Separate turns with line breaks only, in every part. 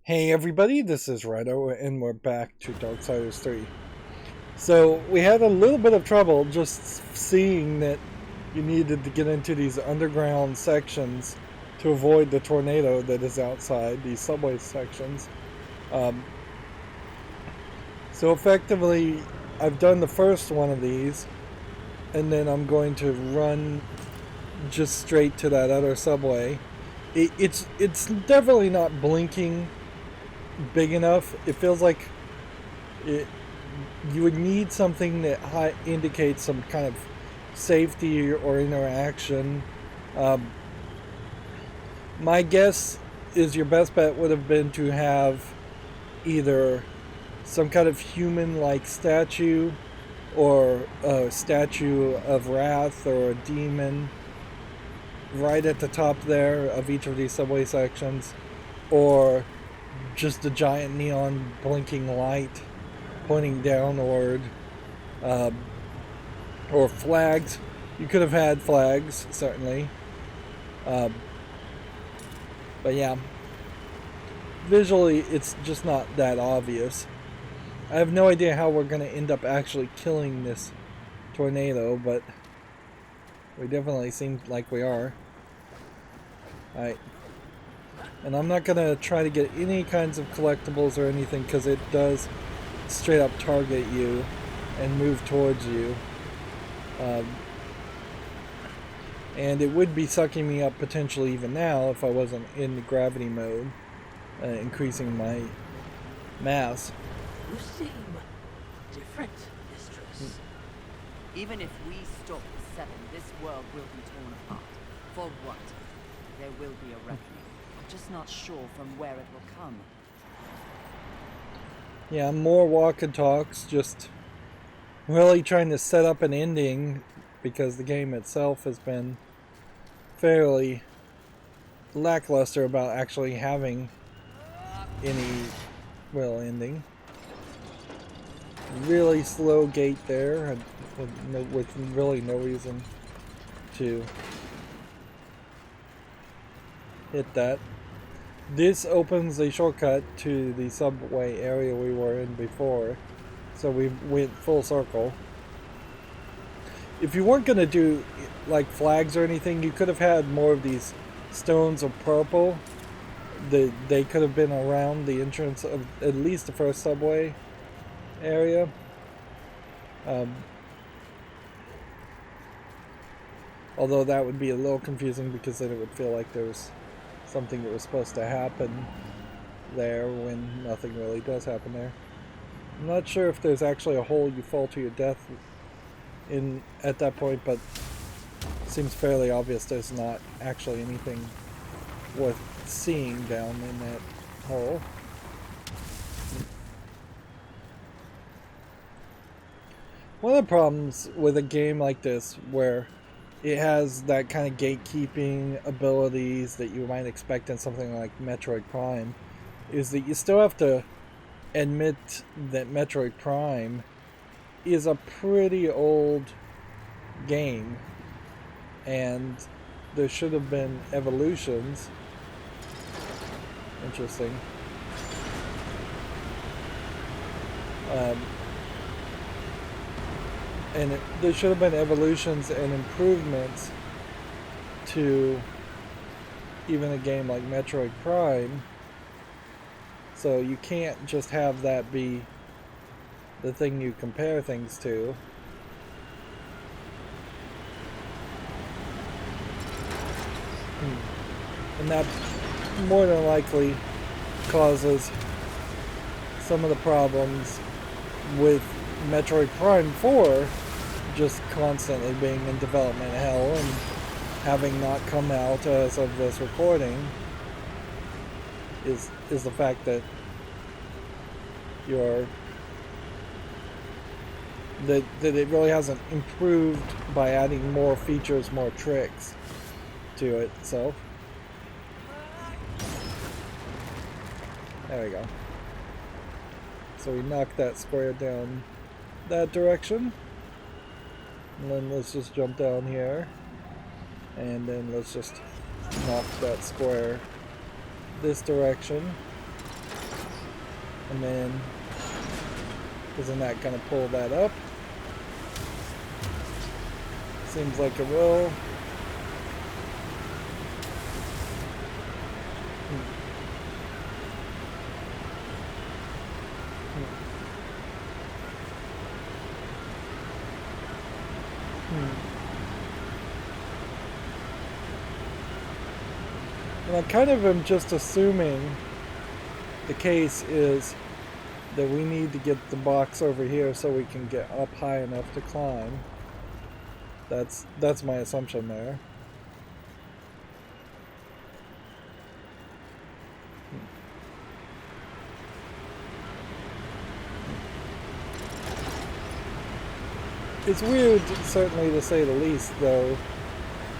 Hey everybody, this is Rydo, and we're back to Darksiders 3. So, we had a little bit of trouble just seeing that you needed to get into these underground sections to avoid the tornado that is outside, these subway sections. Um, so effectively, I've done the first one of these, and then I'm going to run just straight to that other subway. It's definitely not blinking big enough. It feels like you would need something that indicates some kind of safety or interaction. Um, my guess is your best bet would have been to have either some kind of human-like statue or a statue of wrath or a demon right at the top there of each of these subway sections, or just a giant neon blinking light pointing downward, or flags. You could have had flags, certainly. But yeah, visually it's just not that obvious. I have no idea how we're going to end up actually killing this tornado, but we definitely seem like we are. Alright. And I'm not going to try to get any kinds of collectibles or anything, because it does straight up target you and move towards you. And it would be sucking me up potentially even now if I wasn't in the gravity mode, increasing my mass.
You seem different, mistress.
Even if we stop the Seven, this world will be torn apart. For what? There will be a reckoning. I'm just not sure from where it will come.
Yeah, more walk and talks, just really trying to set up an ending, because the game itself has been fairly lackluster about actually having any real ending. Really slow gate there, with really no reason to hit that. This opens a shortcut to the subway area we were in before, so we went full circle. If you weren't going to do like flags or anything, you could have had more of these stones of purple. They could have been around the entrance of at least the first subway area. Although that would be a little confusing, because then it would feel like there's something that was supposed to happen there when nothing really does happen there. I'm not sure if there's actually a hole you fall to your death in at that point, but it seems fairly obvious there's not actually anything worth seeing down in that hole. One of the problems with a game like this, where it has that kind of gatekeeping abilities that you might expect in something like Metroid Prime, is that you still have to admit that Metroid Prime is a pretty old game, and there should have been evolutions. Interesting. And there should have been evolutions and improvements to even a game like Metroid Prime. So you can't just have that be the thing you compare things to. And that more than likely causes some of the problems with Metroid Prime 4 just constantly being in development hell and having not come out as of this recording, is the fact that that it really hasn't improved by adding more features, more tricks to it. So there we go. So we knocked that square down that direction, and then let's just jump down here, and then let's just knock that square this direction, And then, isn't that going to pull that up? Seems like it will. And I kind of am just assuming the case is that we need to get the box over here so we can get up high enough to climb. That's my assumption there. It's weird, certainly to say the least, though,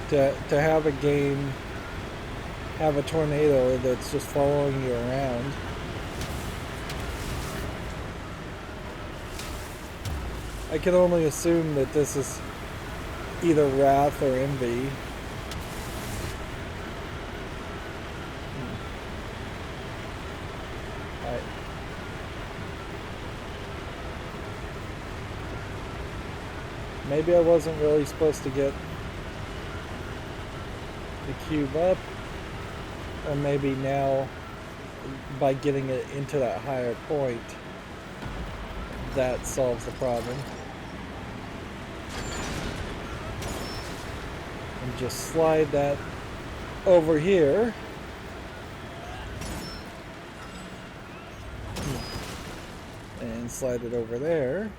to have a game have a tornado that's just following you around. I can only assume that this is either wrath or envy. Maybe I wasn't really supposed to get the cube up, or maybe now by getting it into that higher point that solves the problem. And just slide that over here. And slide it over there.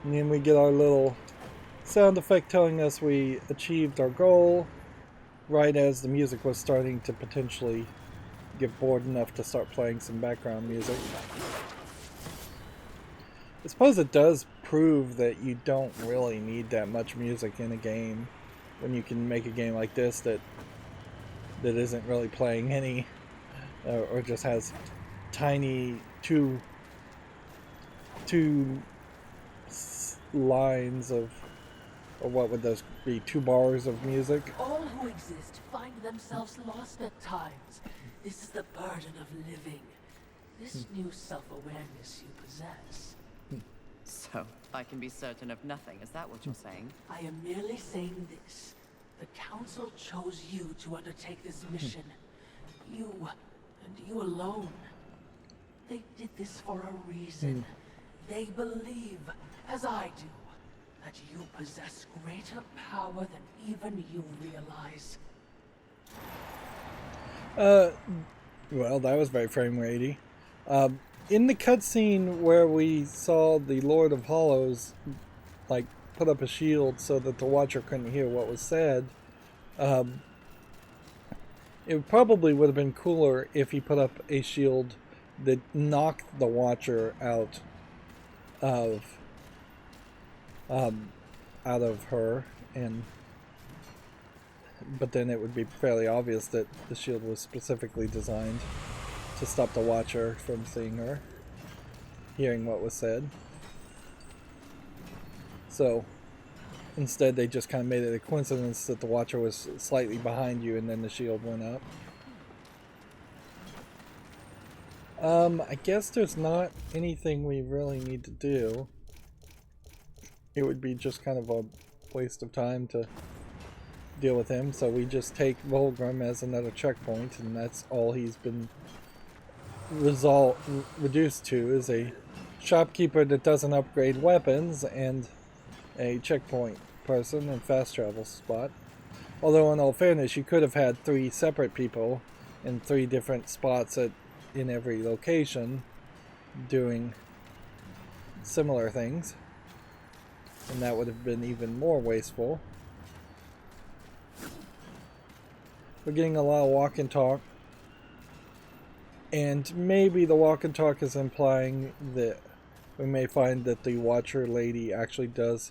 And then we get our little sound effect telling us we achieved our goal right as the music was starting to potentially get bored enough to start playing some background music. I suppose it does prove that you don't really need that much music in a game when you can make a game like this that isn't really playing any or just has tiny two lines of, or what would those be, 2 bars of music.
All who exist find themselves lost at times. This is the burden of living. This new self-awareness you possess.
So, I can be certain of nothing, is that what you're saying?
I am merely saying this. The Council chose you to undertake this mission. You, and you alone. They did this for a reason. They believe, as I do, that you possess greater power than even you realize.
Well, that was very frame ratey. In the cutscene where we saw the Lord of Hollows, like, put up a shield so that the Watcher couldn't hear what was said, it probably would have been cooler if he put up a shield that knocked the Watcher out of her, but then it would be fairly obvious that the shield was specifically designed to stop the Watcher from seeing her, hearing what was said. So instead they just kind of made it a coincidence that the Watcher was slightly behind you and then the shield went up. I guess there's not anything we really need to do. It would be just kind of a waste of time to deal with him, so we just take Volgrim as another checkpoint, and that's all he's been reduced to, is a shopkeeper that doesn't upgrade weapons and a checkpoint person and fast travel spot. Although in all fairness, you could have had 3 separate people in 3 different spots in every location doing similar things, and that would have been even more wasteful. We're getting a lot of walk and talk, and maybe the walk and talk is implying that we may find that the Watcher lady actually does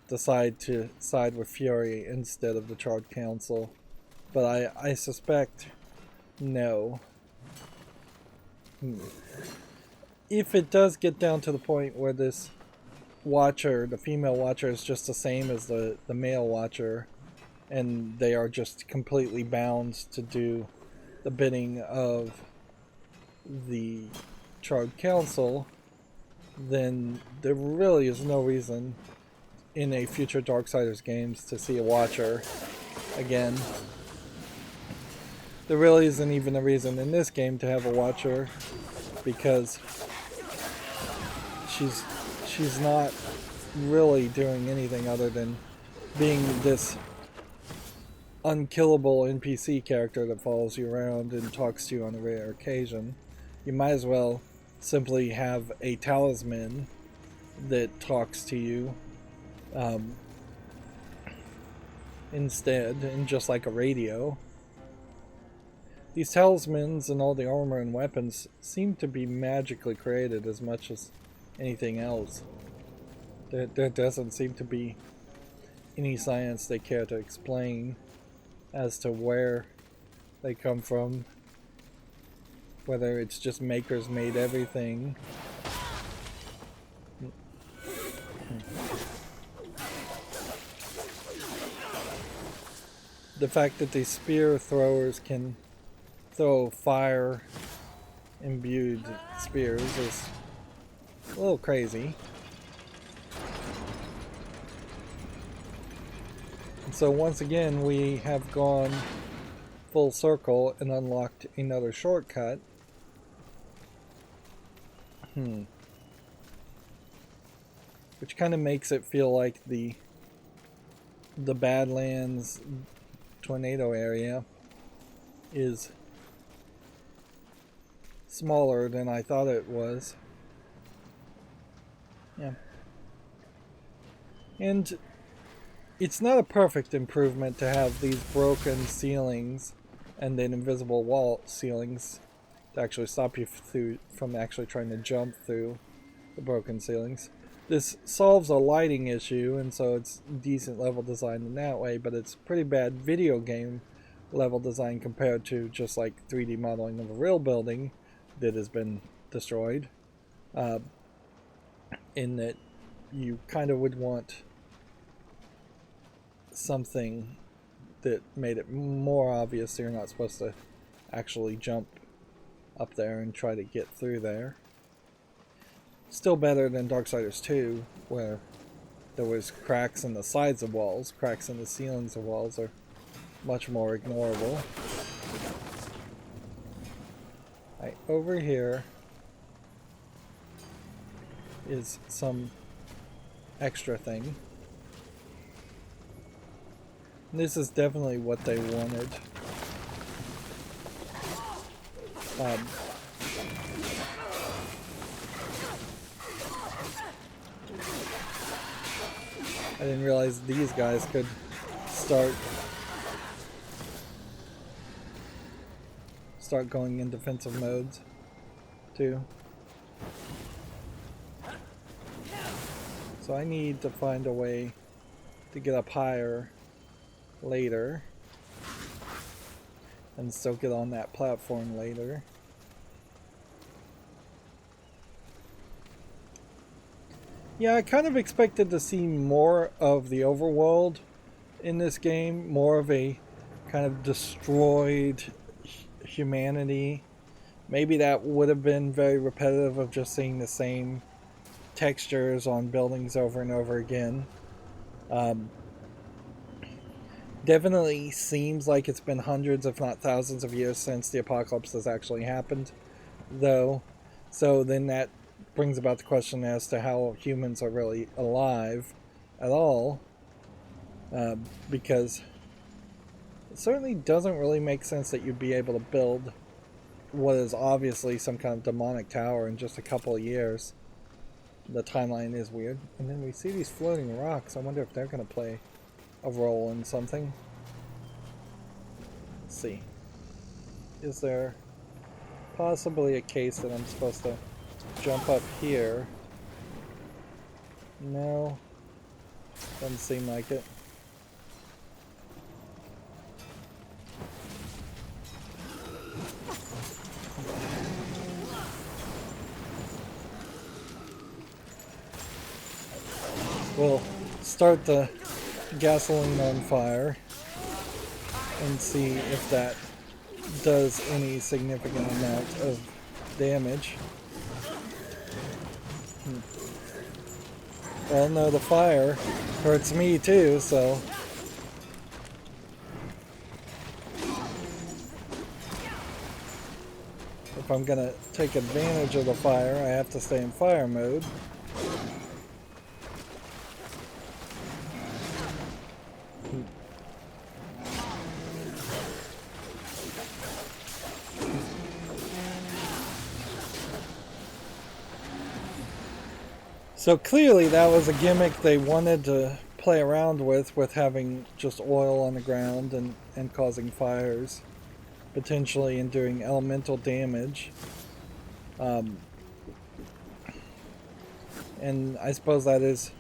decide to side with Fury instead of the Charred Council, but I suspect no. If it does get down to the point where this Watcher, the female Watcher, is just the same as the male Watcher, and they are just completely bound to do the bidding of the Charred Council, then there really is no reason in a future Darksiders games to see a Watcher again. There really isn't even a reason in this game to have a Watcher, because she's not really doing anything other than being this unkillable NPC character that follows you around and talks to you on a rare occasion. You might as well simply have a talisman that talks to you instead, and just like a radio. These talismans and all the armor and weapons seem to be magically created as much as anything else. There doesn't seem to be any science they care to explain as to where they come from, whether it's just makers made everything. The fact that these spear throwers can throw fire imbued spears is a little crazy. And so once again we have gone full circle and unlocked another shortcut. Which kind of makes it feel like the Badlands tornado area is smaller than I thought it was. Yeah. And it's not a perfect improvement to have these broken ceilings and then invisible wall ceilings to actually stop you from actually trying to jump through the broken ceilings. This solves a lighting issue, and so it's decent level design in that way, but it's pretty bad video game level design compared to just like 3D modeling of a real building that has been destroyed. In that you kind of would want something that made it more obvious you're not supposed to actually jump up there and try to get through there. Still better than Darksiders 2, where there was cracks in the sides of walls. Cracks in the ceilings of walls are much more ignorable. Right, over here is some extra thing. And this is definitely what they wanted. I didn't realize these guys could start going in defensive modes too. So I need to find a way to get up higher later and still get on that platform later. Yeah, I kind of expected to see more of the overworld in this game, more of a kind of destroyed humanity. Maybe that would have been very repetitive of just seeing the same textures on buildings over and over again. Definitely seems like it's been hundreds if not thousands of years since the apocalypse has actually happened, though. So then that brings about the question as to how humans are really alive at all, because it certainly doesn't really make sense that you'd be able to build what is obviously some kind of demonic tower in just a couple of years. The timeline is weird. And then we see these floating rocks. I wonder if they're going to play a role in something. Let's see. Is there possibly a case that I'm supposed to jump up here? No. Doesn't seem like it. We'll start the gasoline on fire. and see if that does any significant amount of damage. Well, no, the fire hurts me too, so... If I'm gonna take advantage of the fire, I have to stay in fire mode. So clearly that was a gimmick they wanted to play around with having just oil on the ground and causing fires, potentially, and doing elemental damage. And I suppose that is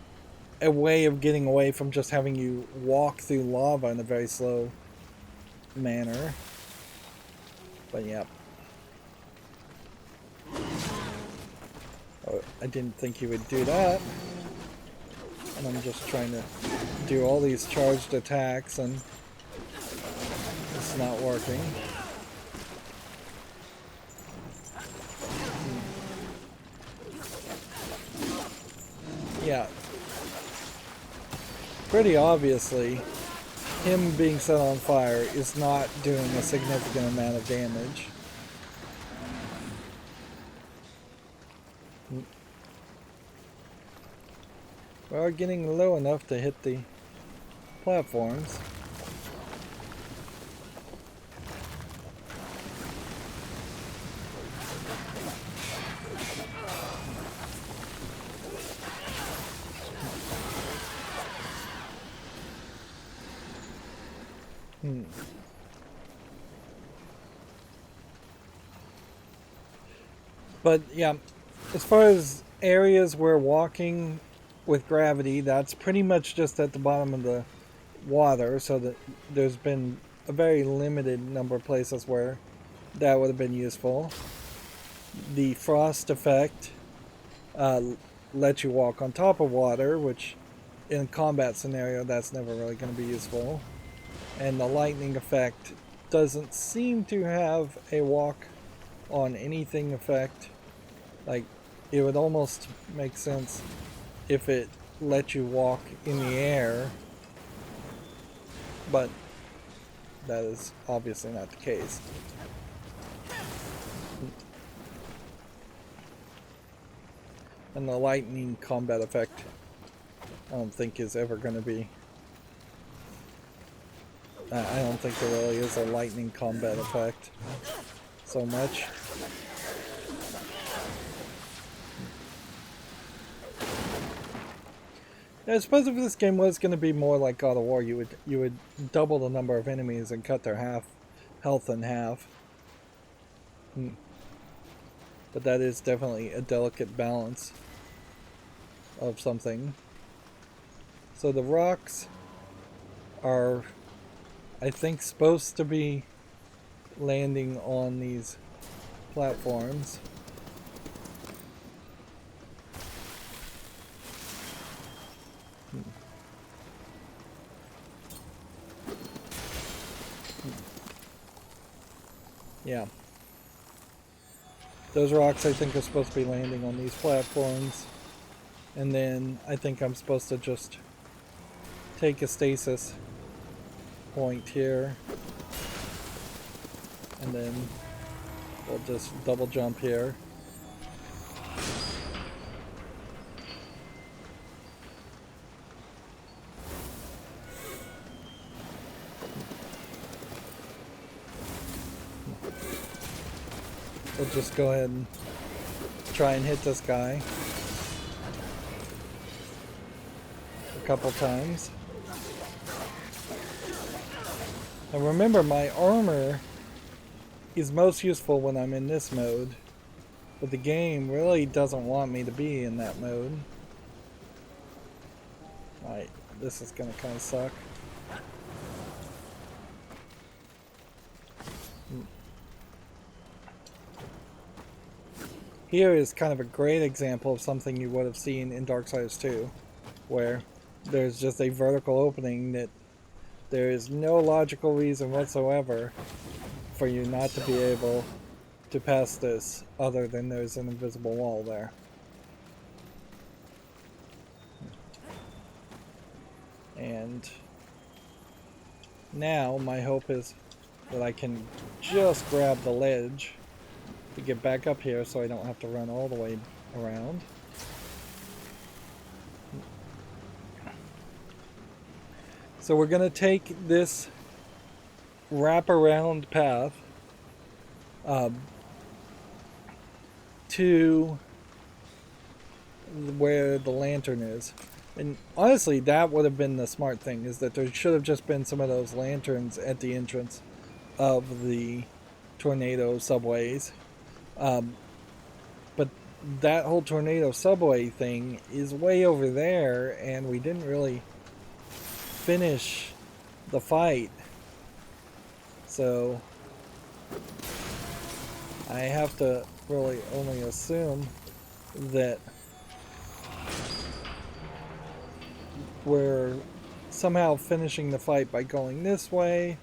a way of getting away from just having you walk through lava in a very slow manner. But yeah. Oh, I didn't think he would do that. And I'm just trying to do all these charged attacks and it's not working. Yeah. Pretty obviously, him being set on fire is not doing a significant amount of damage. We're getting low enough to hit the platforms. But yeah, as far as areas where walking with gravity, that's pretty much just at the bottom of the water, so that there's been a very limited number of places where that would have been useful. The frost effect lets you walk on top of water, which in a combat scenario that's never really going to be useful. And the lightning effect doesn't seem to have a walk on anything effect. Like, it would almost make sense if it let you walk in the air, but that is obviously not the case. And the lightning combat effect, I don't think is ever going to be... I don't think there really is a lightning combat effect so much. I suppose if this game was going to be more like God of War, you would double the number of enemies and cut their health in half. But that is definitely a delicate balance of something. So the rocks are, I think, supposed to be landing on these platforms. Yeah. Those rocks I think are supposed to be landing on these platforms. And then I think I'm supposed to just take a stasis point here. And then we'll just double jump here. We'll just go ahead and try and hit this guy a couple times. And remember, my armor is most useful when I'm in this mode, but the game really doesn't want me to be in that mode. Alright, this is gonna kind of suck. Here is kind of a great example of something you would have seen in Darksiders 2, where there's just a vertical opening that There is no logical reason whatsoever for you not to be able to pass this other than there's an invisible wall there. And now my hope is that I can just grab the ledge to get back up here so I don't have to run all the way around. So we're going to take this wraparound path to where the lantern is. And honestly, that would have been the smart thing, is that there should have just been some of those lanterns at the entrance of the tornado subways. But that whole tornado subway thing is way over there, and we didn't really finish the fight. So I have to really only assume that we're somehow finishing the fight by going this way,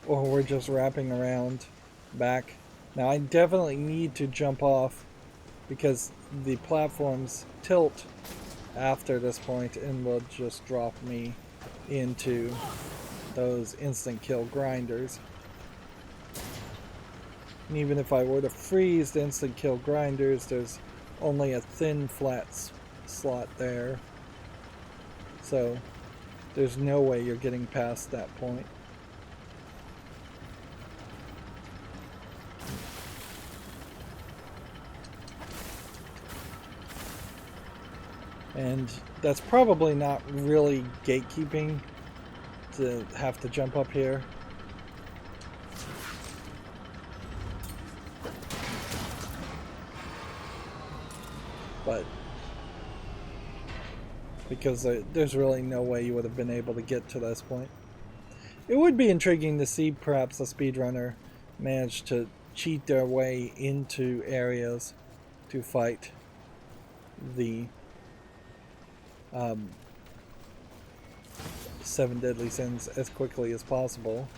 or we're just wrapping around back. Now I definitely need to jump off because the platforms tilt after this point and will just drop me into those instant kill grinders. And even if I were to freeze the instant kill grinders, there's only a thin flat slot there. So there's no way you're getting past that point. And that's probably not really gatekeeping to have to jump up here. But because there's really no way you would have been able to get to this point. It would be intriguing to see perhaps a speedrunner manage to cheat their way into areas to fight the 7 deadly sins as quickly as possible.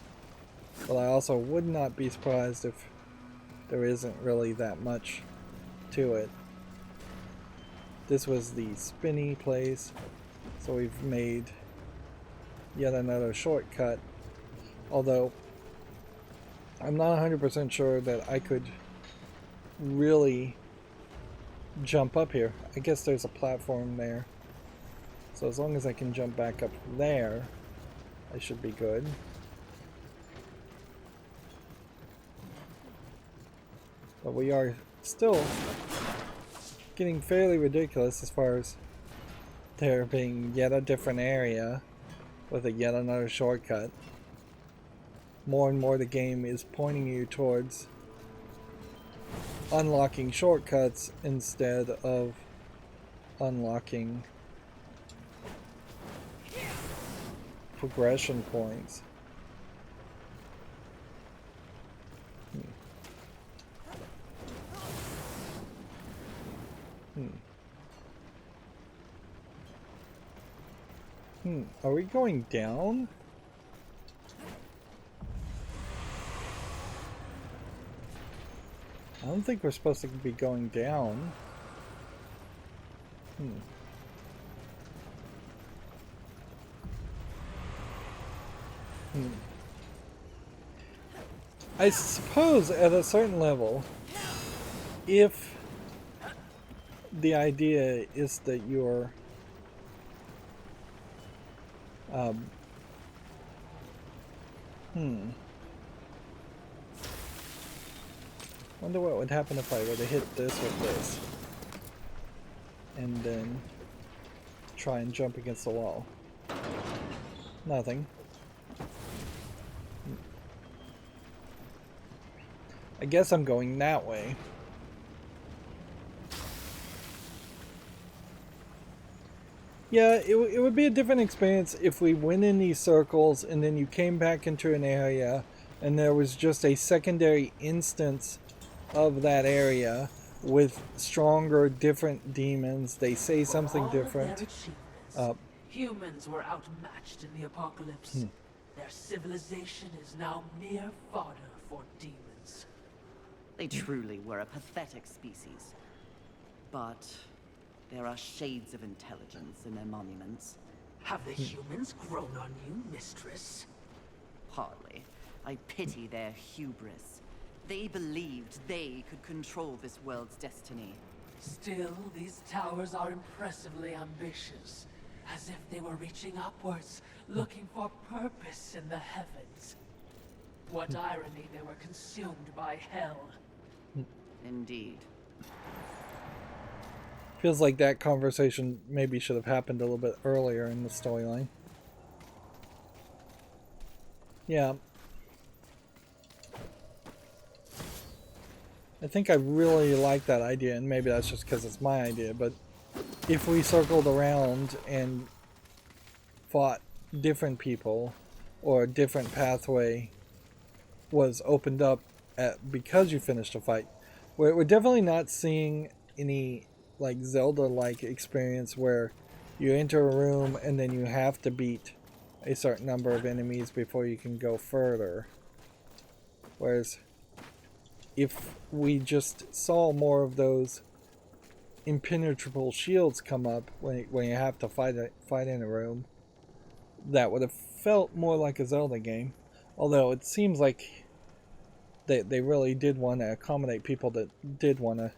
But I also would not be surprised if there isn't really that much to it. This was the spinny place, so we've made yet another shortcut. Although I'm not 100% sure that I could really jump up here. I guess there's a platform there. So as long as I can jump back up there, I should be good. But we are still getting fairly ridiculous as far as there being yet a different area with a yet another shortcut. More and more the game is pointing you towards unlocking shortcuts instead of unlocking progression points. Are we going down? I don't think we're supposed to be going down. I suppose at a certain level, if the idea is that you're wonder what would happen if I were to hit this with this and then try and jump against the wall. Nothing. I guess I'm going that way. Yeah, it would be a different experience if we went in these circles and then you came back into an area and there was just a secondary instance of that area with stronger, different demons. They say something different.
Humans were outmatched in the apocalypse. Their civilization is now mere fodder for demons.
They truly were a pathetic species. But there are shades of intelligence in their monuments.
Have the humans grown on you, mistress?
Hardly. I pity their hubris. They believed they could control this world's destiny.
Still, these towers are impressively ambitious, as if they were reaching upwards, looking for purpose in the heavens. What irony they were consumed by hell.
Indeed.
Feels like that conversation maybe should have happened a little bit earlier in the storyline. Yeah. I think I really like that idea, and maybe that's just because it's my idea, but if we circled around and fought different people, or a different pathway was opened up because you finished a fight, we're definitely not seeing any like Zelda-like experience where you enter a room and then you have to beat a certain number of enemies before you can go further. Whereas if we just saw more of those impenetrable shields come up when you have to fight in a room, that would have felt more like a Zelda game. Although it seems like they really did want to accommodate people that did want to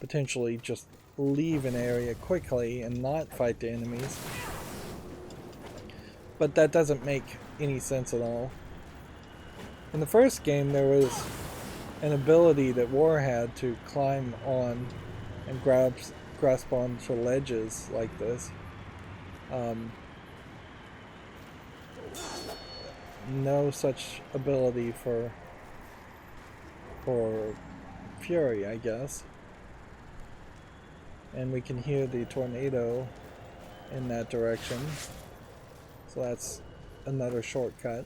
potentially just leave an area quickly and not fight the enemies. But that doesn't make any sense at all. In the first game, there was an ability that War had to climb on and grasp onto ledges like this. No such ability for Fury, I guess. And we can hear the tornado in that direction. So that's another shortcut.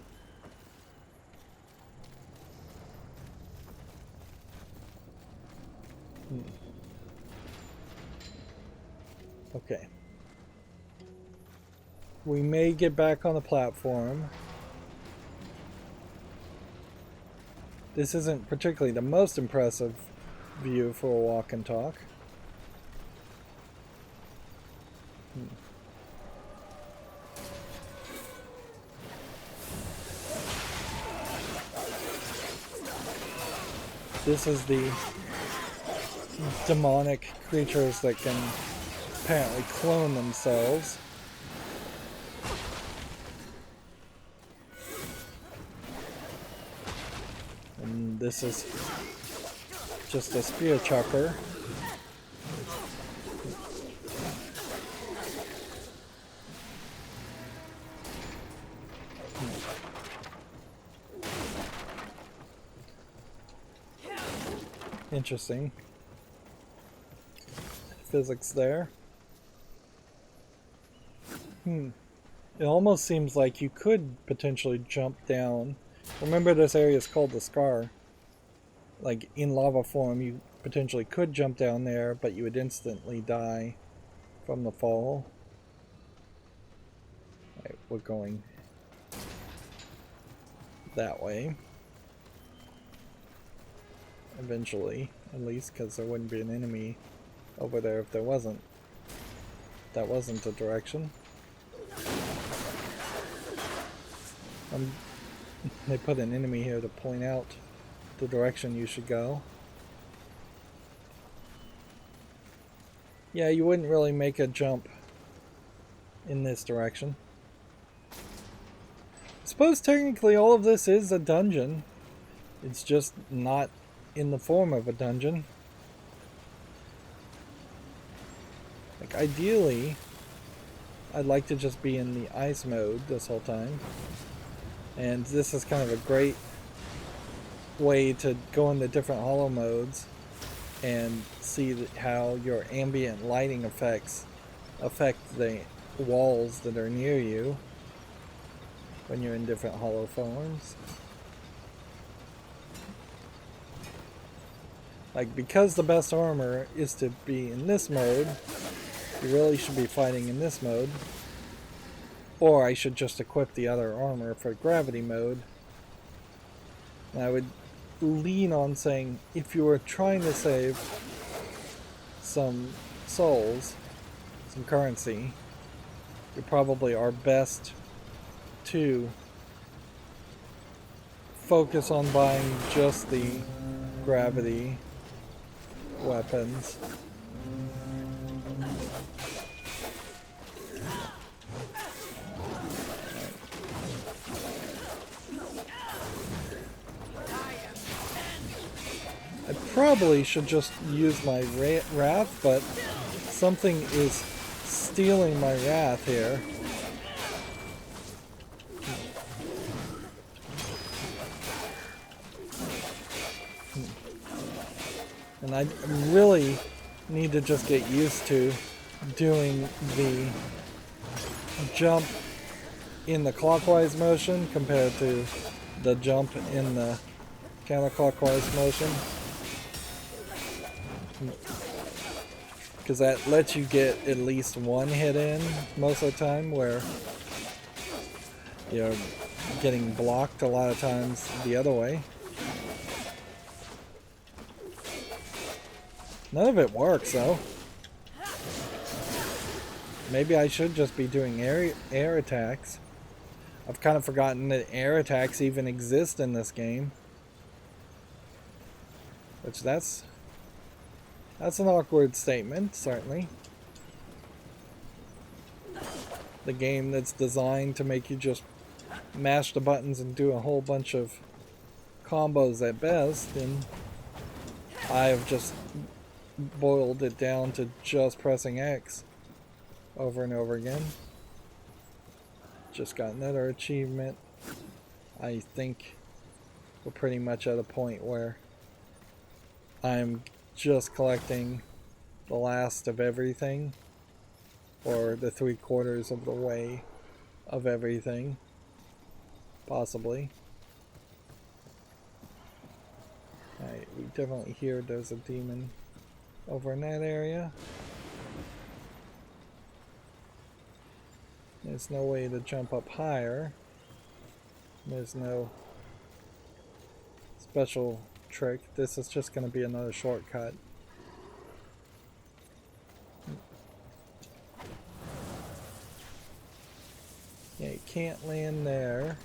Okay. We may get back on the platform. This isn't particularly the most impressive view for a walk and talk. This is the demonic creatures that can apparently clone themselves. And this is just a spear chucker. Interesting. Physics there. It almost seems like you could potentially jump down. Remember, this area is called the Scar. Like, in lava form, you potentially could jump down there, but you would instantly die from the fall. Alright, we're going that way. Eventually, at least, because there wouldn't be an enemy over there if there wasn't. That wasn't the direction. They put an enemy here to point out the direction you should go. Yeah, you wouldn't really make a jump in this direction. I suppose technically all of this is a dungeon. It's just not in the form of a dungeon. Like, ideally, I'd like to just be in the ice mode this whole time. And this is kind of a great way to go into different hollow modes and see how your ambient lighting effects affect the walls that are near you when you're in different hollow forms. Like, because the best armor is to be in this mode, you really should be fighting in this mode. Or I should just equip the other armor for gravity mode. And I would lean on saying, if you were trying to save some souls, some currency, you probably are best to focus on buying just the gravity weapons. I probably should just use my wrath, but something is stealing my wrath here. And I really need to just get used to doing the jump in the clockwise motion compared to the jump in the counterclockwise motion. Because that lets you get at least one hit in most of the time, where you're getting blocked a lot of times the other way. None of it works though. Maybe I should just be doing air attacks. I've kind of forgotten that air attacks even exist in this game. Which that's an awkward statement, certainly. The game that's designed to make you just mash the buttons and do a whole bunch of combos at best, and I've just boiled it down to just pressing X over and over again. Just got another achievement. I think we're pretty much at a point where I'm just collecting the last of everything, or the 3/4 of the way of everything, possibly. Alright, we definitely hear there's a demon over in that area. There's no way to jump up higher. There's no special trick. This is just going to be another shortcut. Yeah, you can't land there.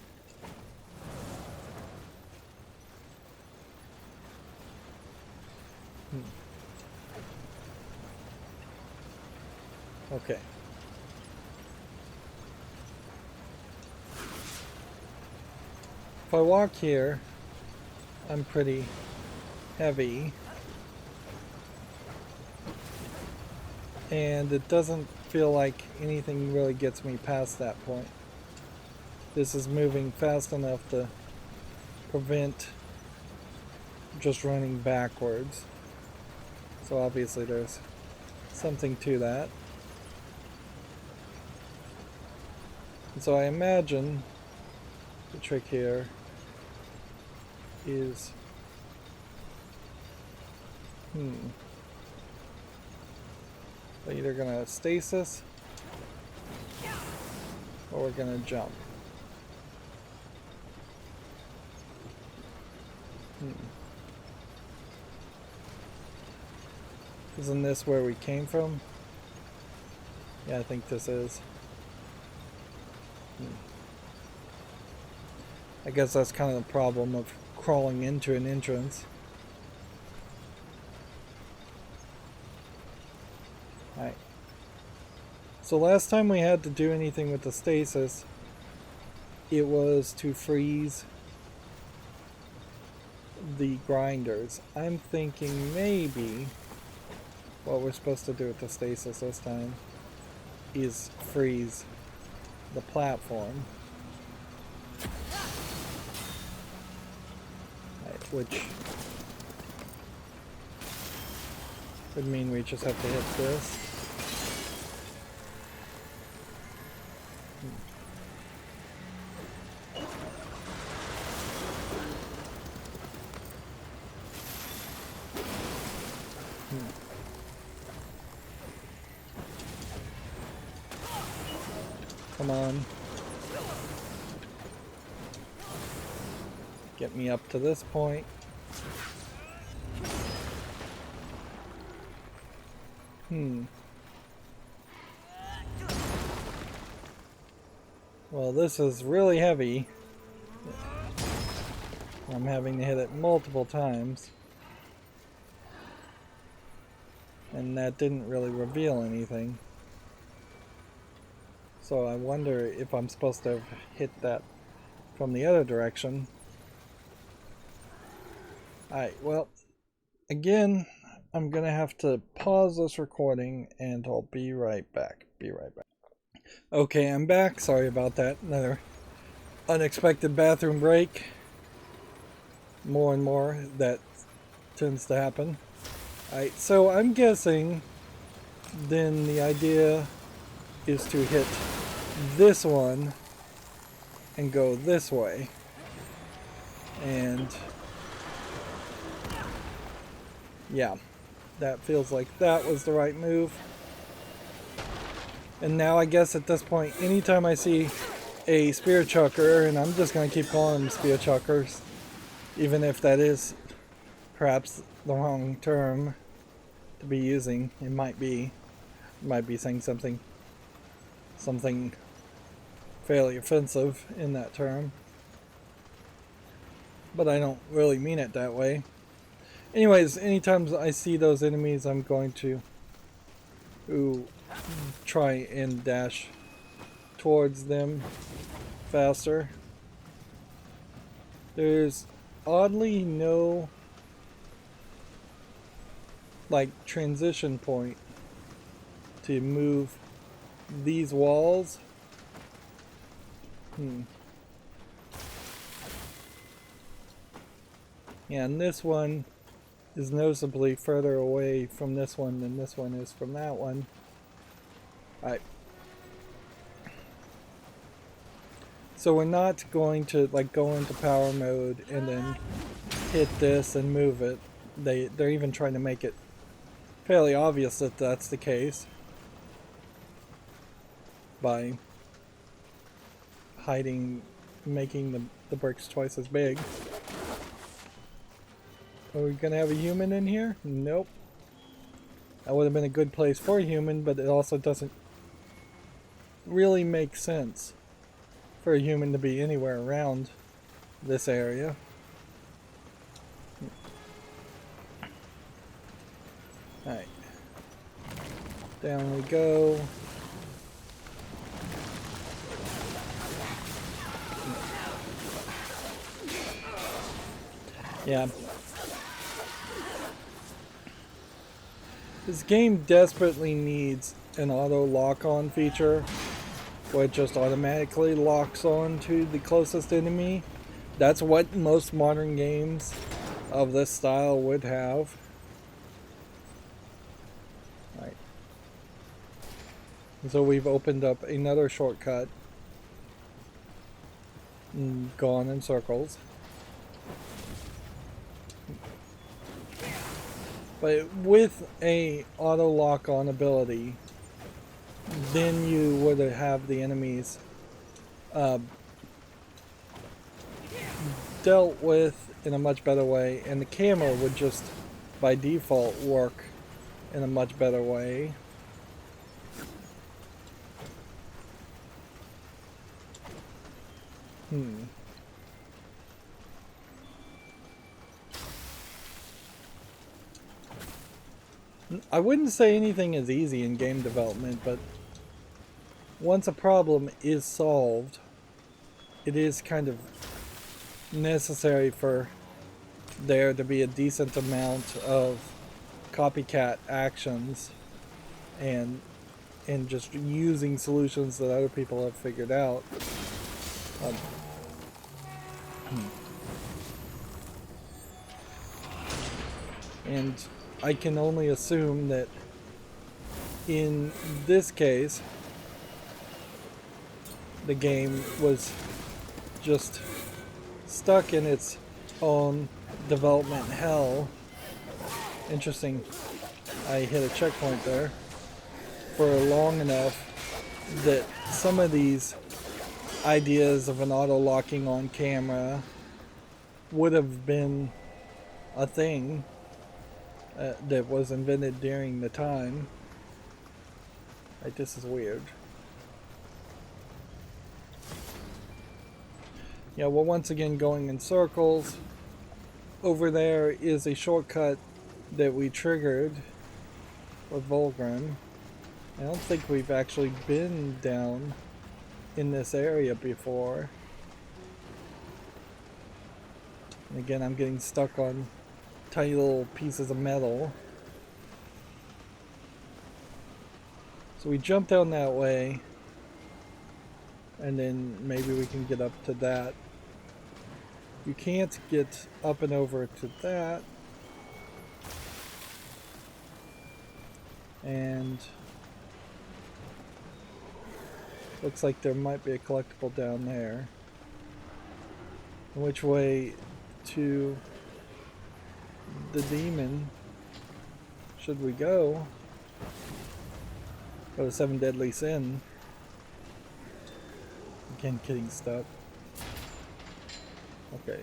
Okay. If I walk here, I'm pretty heavy. And it doesn't feel like anything really gets me past that point. This is moving fast enough to prevent just running backwards. So obviously there's something to that. And so I imagine the trick here is we're either gonna stasis or we're gonna jump. Isn't this where we came from? Yeah, I think this is. I guess that's kind of the problem of crawling into an entrance. Alright. So last time we had to do anything with the stasis, it was to freeze the grinders. I'm thinking maybe what we're supposed to do with the stasis this time is freeze the platform. Right, which would mean we just have to hit this. Come on. get me up to this point. Well, this is really heavy. I'm having to hit it multiple times. And that didn't really reveal anything. So I wonder if I'm supposed to hit that from the other direction. Alright, well, again, I'm gonna have to pause this recording and I'll be right back. Okay, I'm back. Sorry about that. Another unexpected bathroom break. More and more that tends to happen. Alright, so I'm guessing then the idea is to hit this one and go this way. And yeah, that feels like that was the right move. And now I guess at this point, anytime I see a spear chucker, and I'm just going to keep calling them spear chuckers, even if that is perhaps the wrong term to be using. It might be saying something fairly offensive in that term, but I don't really mean it that way. Anyways, anytime I see those enemies, I'm going to try and dash towards them faster. There's oddly no like transition point to move these walls. Yeah, and this one is noticeably further away from this one than this one is from that one. Alright. So we're not going to like go into power mode and then hit this and move it. They're even trying to make it fairly obvious that that's the case by hiding, making the bricks twice as big. Are we gonna have a human in here? Nope. That would have been a good place for a human, but it also doesn't really make sense for a human to be anywhere around this area. Alright. Down we go. Yeah. This game desperately needs an auto lock-on feature where it just automatically locks on to the closest enemy. That's what most modern games of this style would have. Right. So we've opened up another shortcut and gone in circles. But with a auto lock on ability, then you would have the enemies dealt with in a much better way, and the camera would just by default work in a much better way. I wouldn't say anything is easy in game development, but once a problem is solved, it is kind of necessary for there to be a decent amount of copycat actions and just using solutions that other people have figured out. And I can only assume that in this case, the game was just stuck in its own development hell. Interesting. I hit a checkpoint there for long enough that some of these ideas of an auto locking on camera would have been a thing that was invented during the time. Right, this is weird. Yeah, we're once again going in circles. Over there is a shortcut that we triggered with Volgrim. I don't think we've actually been down in this area before. And again, I'm getting stuck on tiny little pieces of metal. So we jump down that way, and then maybe we can get up to that. You can't get up and over to that. And looks like there might be a collectible down there. Which way to the demon should we go? Go to 7 Deadly Sin. Again, getting stuck. Okay.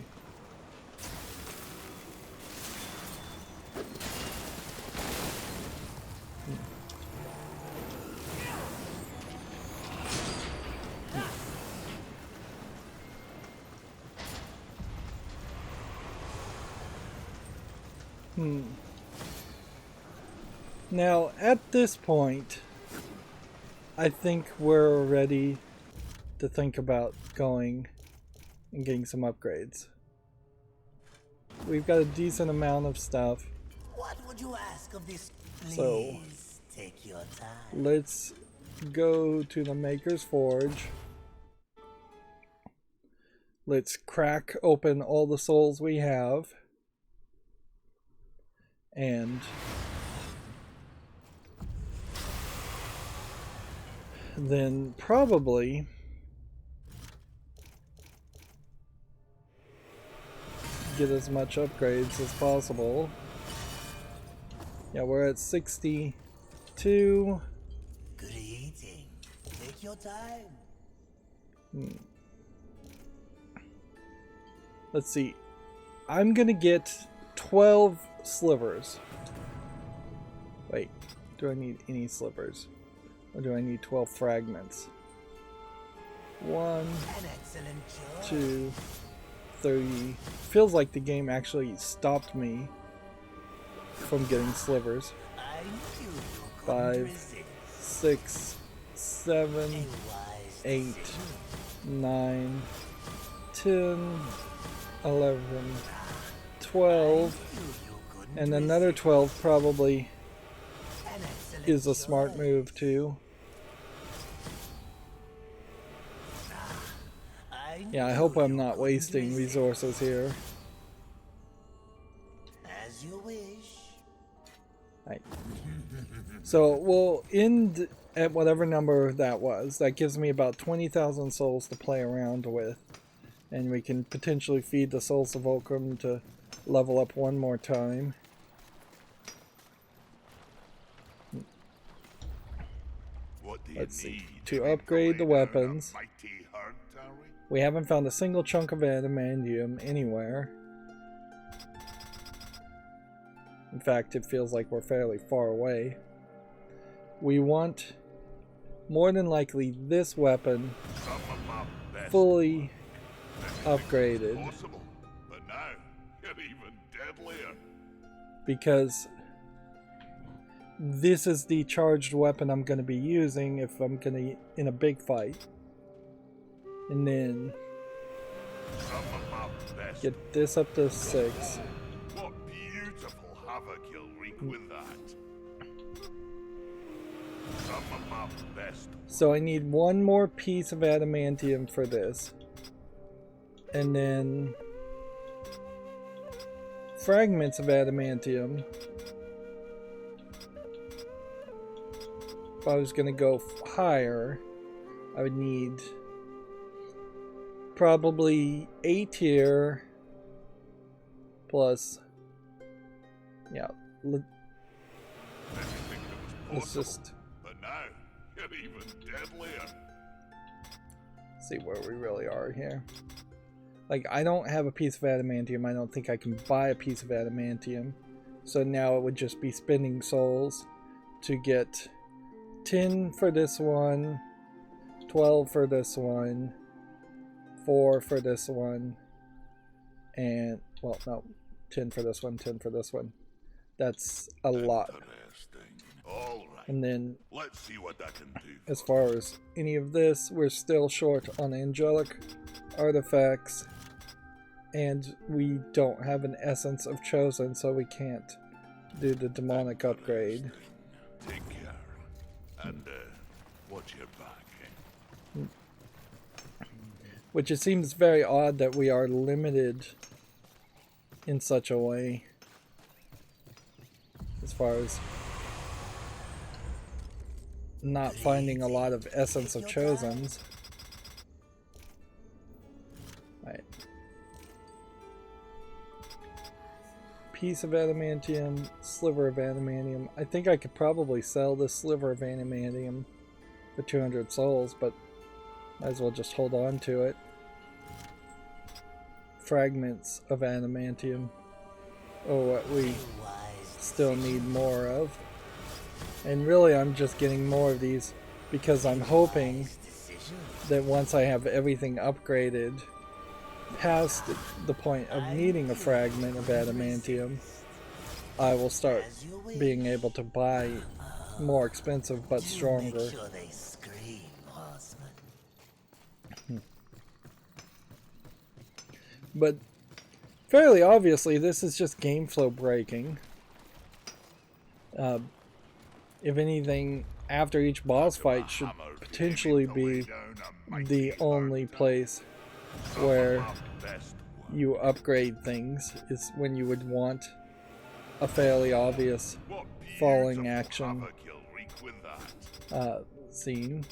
Now, at this point, I think we're ready to think about going and getting some upgrades. We've got a decent amount of stuff.
What would you ask of this? Please
So,
take your time.
let's go to the Maker's Forge. Let's crack open all the souls we have. And then probably get as much upgrades as possible. Yeah, we're at 62.
Good eating. Take your time.
Let's see. I'm gonna get 12 slivers. Wait, do I need any slivers? Or do I need 12 fragments? 1,
An excellent choice.
2, 30. Feels like the game actually stopped me from getting slivers.
I knew you couldn't
5,
resist.
6, 7,
A wise
8,
decision.
9, 10, 11, 12,
You couldn't
and another 12 probably
An excellent
is a smart
choice.
move too. Yeah, I hope I'm not wasting resources here.
As you wish.
Right. So we'll end at whatever number that was. That gives me about 20,000 souls to play around with. And we can potentially feed the souls of Volcrum to level up one more time.
What do you
Let's see.
need
To
make
upgrade the
away down a
weapons.
mighty herd, are we?
We haven't found a single chunk of adamantium anywhere. In fact, it feels like we're fairly far away. We want, more than likely, this weapon
Some of my best
fully
ones.
upgraded.
Possible, but now you're even deadlier.
Because this is the charged weapon I'm going to be using if I'm going to in a big fight. And then
Some of my best.
get this up to 6.
What beautiful havoc you'll wreak with that. Some of my best.
So I need one more piece of adamantium for this. And then fragments of adamantium. If I was going to go higher, I would need probably 8 here plus, yeah,
Anything that was
let's
possible,
just
but now you're even deadlier.
see where we really are here. Like, I don't have a piece of adamantium. I don't think I can buy a piece of adamantium. So now it would just be spending souls to get 10 for this one, 12 for this one, 4 for this one, and, well, no, 10 for this one, 10 for this one. That's a lot.
All right.
And then,
Let's see what that can do.
as far as any of this, we're still short on angelic artifacts. And we don't have an essence of chosen, so we can't do the demonic upgrade.
Take care. And, watch your back, eh?
Which it seems very odd that we are limited in such a way. As far as not finding a lot of essence of chosens. Right. Piece of adamantium, sliver of adamantium. I think I could probably sell this sliver of adamantium for 200 souls, but might as well just hold on to it. Fragments of adamantium. Oh, what we still need more of. And really I'm just getting more of these because I'm hoping that once I have everything upgraded past the point of needing a fragment of adamantium, I will start being able to buy more expensive but stronger. But fairly obviously this is just game flow breaking. If anything, after each boss fight should potentially be the only place where you upgrade things, is when you would want a fairly obvious falling action scene.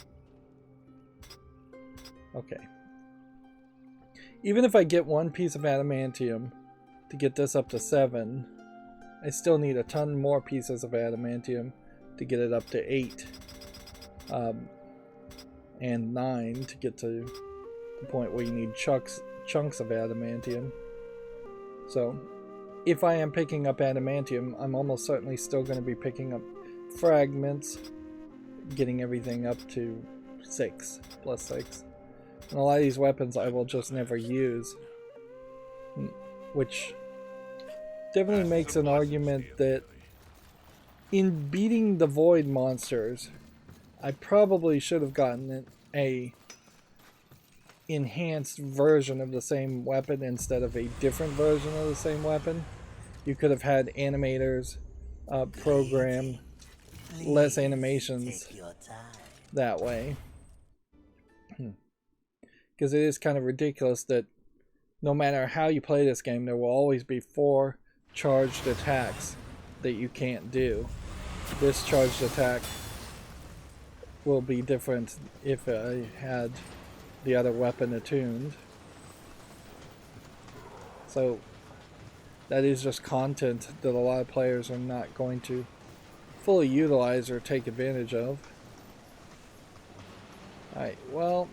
Okay. Even if I get one piece of adamantium to get this up to 7, I still need a ton more pieces of adamantium to get it up to 8. And 9 to get to the point where you need chunks of adamantium. So, if I am picking up adamantium, I'm almost certainly still going to be picking up fragments, getting everything up to 6, plus 6. And a lot of these weapons I will just never use, which definitely makes an argument that in beating the void monsters, I probably should have gotten a enhanced version of the same weapon instead of a different version of the same weapon. You could have had animators program less animations that way. Because it is kind of ridiculous that no matter how you play this game, there will always be 4 charged attacks that you can't do. This charged attack will be different if I had the other weapon attuned. So that is just content that a lot of players are not going to fully utilize or take advantage of. Alright, well,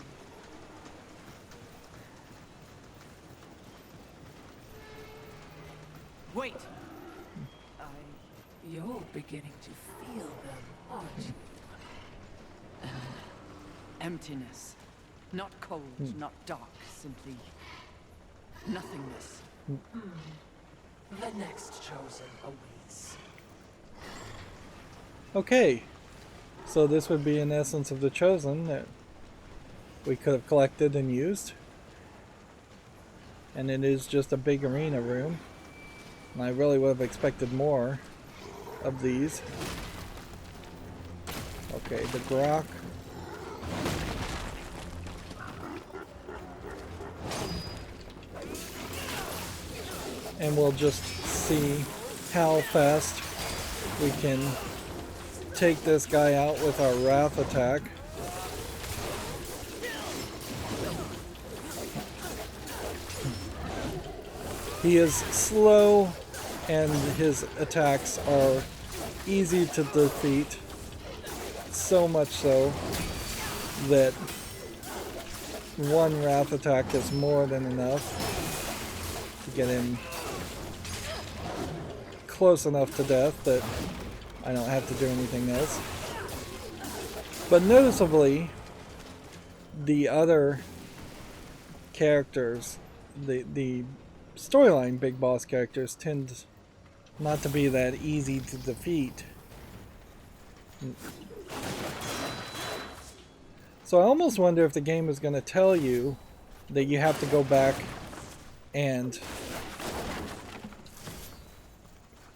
Wait!
You're beginning to feel them, aren't you?
Emptiness. Not cold, not dark, simply nothingness.
The next chosen awaits.
okay. So this would be an essence of the chosen that we could have collected and used. And it is just a big arena room. And I really would have expected more of these. Okay, the grok. And we'll just see how fast we can take this guy out with our wrath attack. He is slow and his attacks are easy to defeat. So much so that one wrath attack is more than enough. to get him close enough to death that I don't have to do anything else. But noticeably, the other characters, the storyline big boss characters, tend not to be that easy to defeat. So I almost wonder if the game is going to tell you that you have to go back and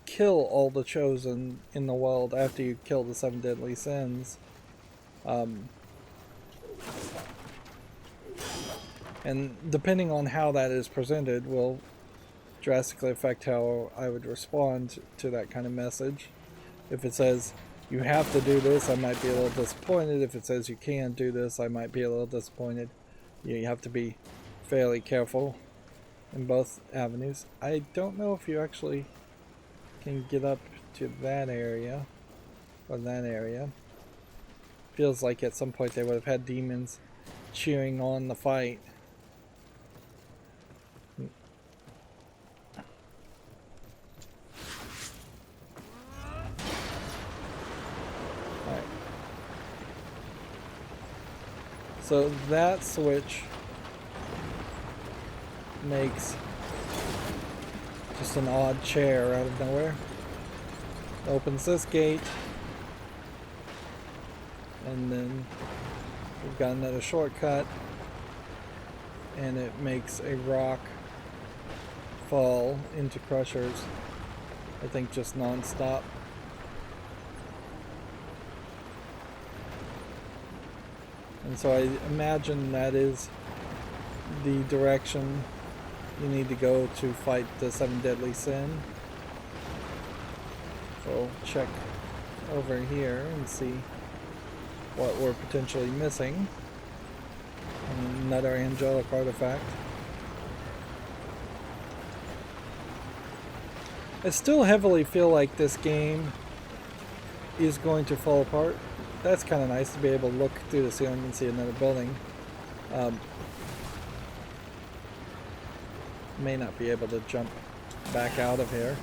kill all the chosen in the world after you kill the 7 deadly sins. And depending on how that is presented will drastically affect how I would respond to that kind of message. If it says you have to do this, I might be a little disappointed. If it says you can't do this, I might be a little disappointed. You have to be fairly careful in both avenues. I don't know if you actually can get up to that area or that area. Feels like at some point they would have had demons cheering on the fight. Alright. So that switch makes just an odd chair out of nowhere. Opens this gate. And then we've got another shortcut. And it makes a rock fall into crushers. I think just non-stop. And so I imagine that is the direction you need to go to fight the 7 deadly sin. So we'll check over here and see what we're potentially missing. Another angelic artifact. I still heavily feel like this game is going to fall apart. That's kind of nice to be able to look through the ceiling and see another building. May not be able to jump back out of here.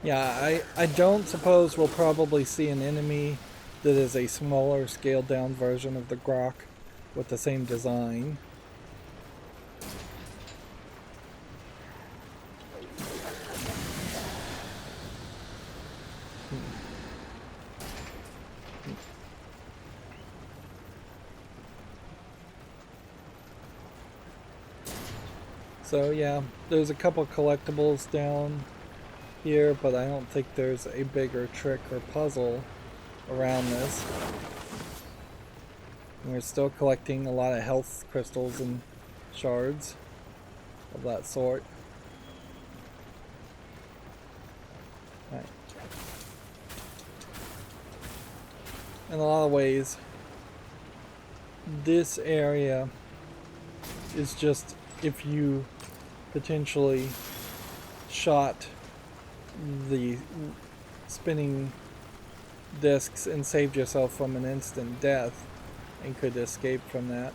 Yeah, I don't suppose we'll probably see an enemy that is a smaller, scaled down version of the Grok with the same design. So yeah, there's a couple collectibles down here, but I don't think there's a bigger trick or puzzle around this. And we're still collecting a lot of health crystals and shards of that sort. Right. In a lot of ways, this area is just if you potentially shot the spinning discs and saved yourself from an instant death and could escape from that.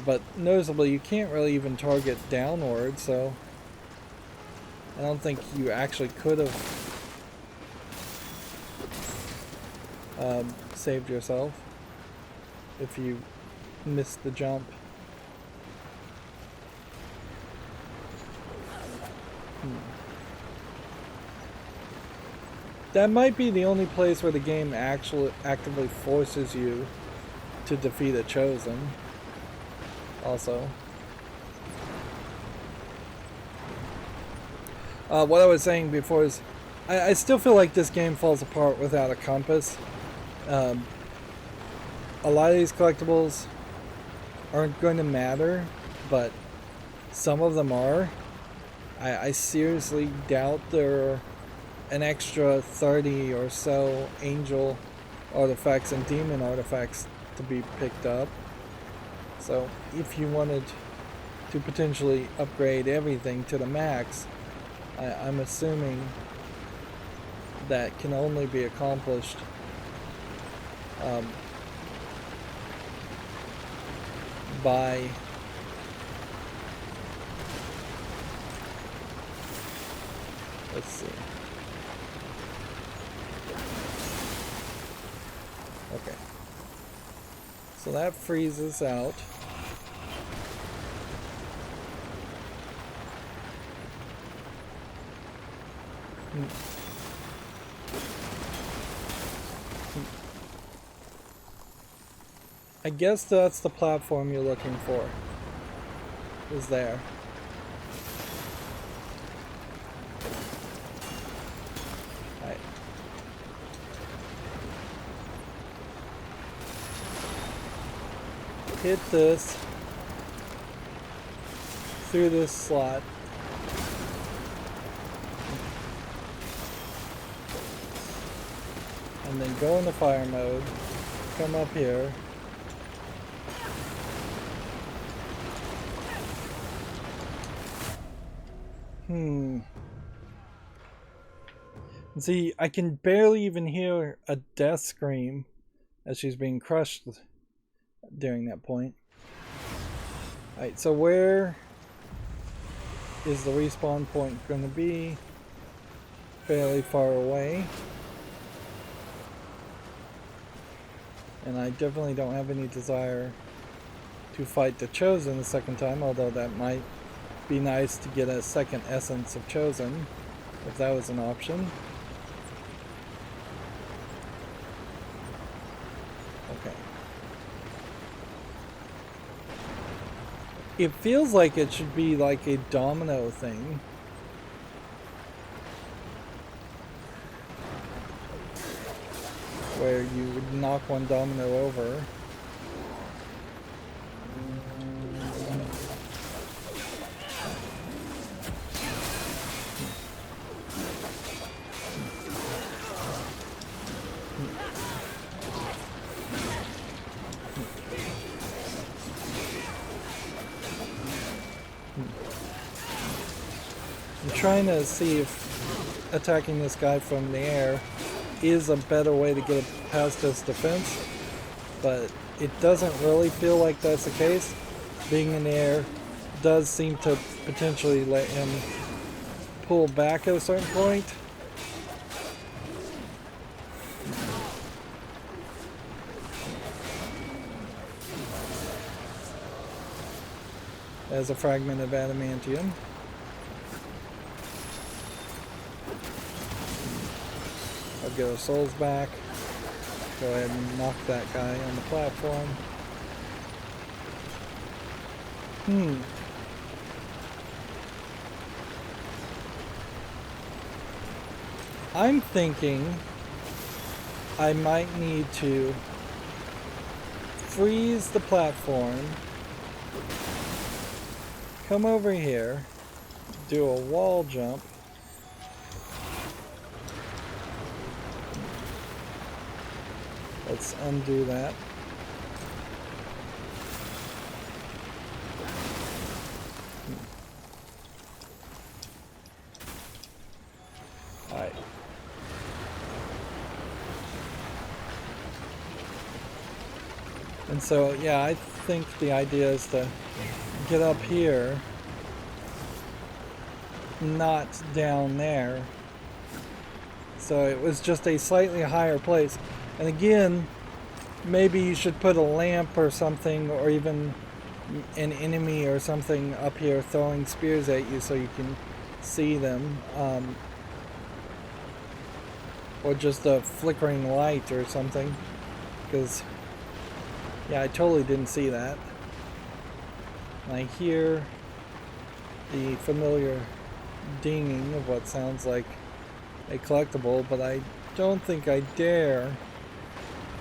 But noticeably, you can't really even target downward, so I don't think you actually could have saved yourself if you missed the jump. That might be the only place where the game actually actively forces you to defeat a chosen. Also. What I was saying before is I still feel like this game falls apart without a compass. A lot of these collectibles aren't going to matter, but some of them are. I seriously doubt there are an extra 30 or so angel artifacts and demon artifacts to be picked up. So if you wanted to potentially upgrade everything to the max, I'm assuming that can only be accomplished by let's see. Okay. So that freezes out. I guess that's the platform you're looking for. Is there. Right. Hit this through this slot. And then go into fire mode. Come up here. See, I can barely even hear a death scream as she's being crushed during that point. Alright, so where is the respawn point going to be? Fairly far away. And I definitely don't have any desire to fight the Chosen the second time, although that might be nice to get a second essence of Chosen, if that was an option. Okay. It feels like it should be like a domino thing. Where you would knock one domino over. I'm trying to see if attacking this guy from the air is a better way to get past his defense, but it doesn't really feel like that's the case. Being in the air does seem to potentially let him pull back at a certain point. As a fragment of adamantium. I'll get our souls back. Go ahead and knock that guy on the platform. I'm thinking I might need to freeze the platform, come over here, do a wall jump, let's undo that. Alright. And so, yeah, I think the idea is to get up here, not down there. So it was just a slightly higher place. And again, maybe you should put a lamp or something, or even an enemy or something up here throwing spears at you so you can see them. Or just a flickering light or something. Because, yeah, I totally didn't see that. And I hear the familiar dinging of what sounds like a collectible, but I don't think I dare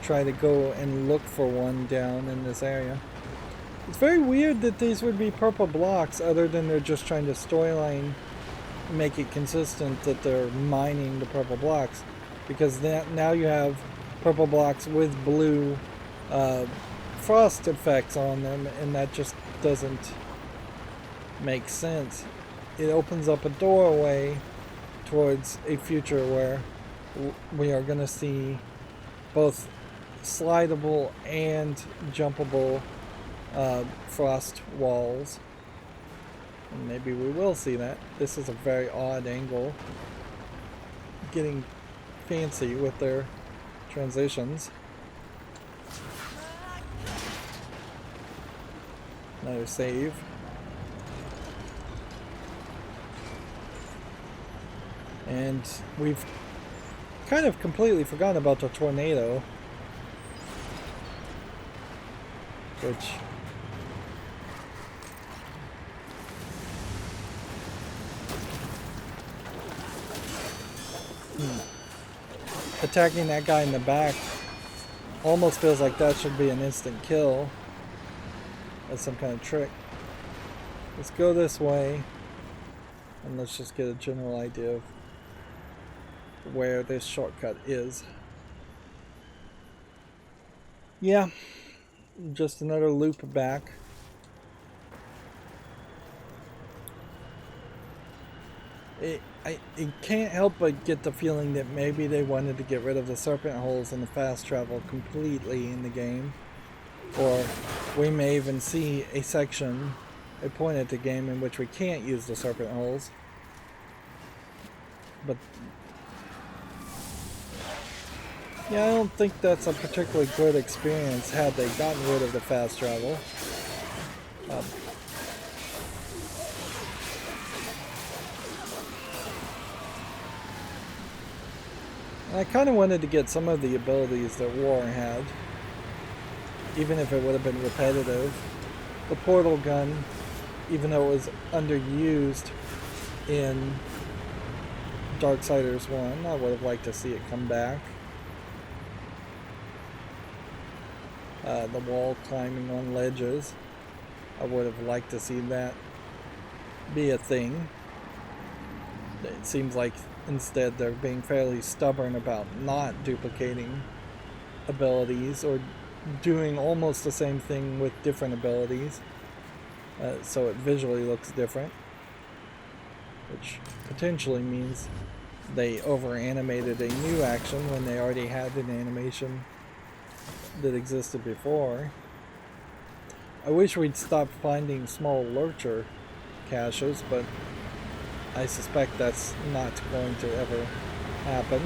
try to go and look for one down in this area. It's very weird that these would be purple blocks, other than they're just trying to storyline make it consistent that they're mining the purple blocks, because now you have purple blocks with blue frost effects on them, and that just doesn't make sense. it opens up a doorway towards a future where we are going to see both slidable and jumpable frost walls. And maybe we will see that. This is a very odd angle. Getting fancy with their transitions. Another save. And we've kind of completely forgotten about the tornado. Which attacking that guy in the back almost feels like that should be an instant kill. That's some kind of trick. Let's go this way and let's just get a general idea of where this shortcut is. Yeah, just another loop back. I can't help but get the feeling that maybe they wanted to get rid of the serpent holes and the fast travel completely in the game. Or we may even see a section, a point at the game in which we can't use the serpent holes. But yeah, I don't think that's a particularly good experience had they gotten rid of the fast travel. I kind of wanted to get some of the abilities that War had, even if it would have been repetitive. The portal gun, even though it was underused in Darksiders 1, I would have liked to see it come back. The wall climbing on ledges, I would have liked to see that be a thing. It seems like instead they're being fairly stubborn about not duplicating abilities or doing almost the same thing with different abilities, so it visually looks different, which potentially means they over animated a new action when they already had an animation that existed before. I wish we'd stop finding small lurcher caches, but I suspect that's not going to ever happen.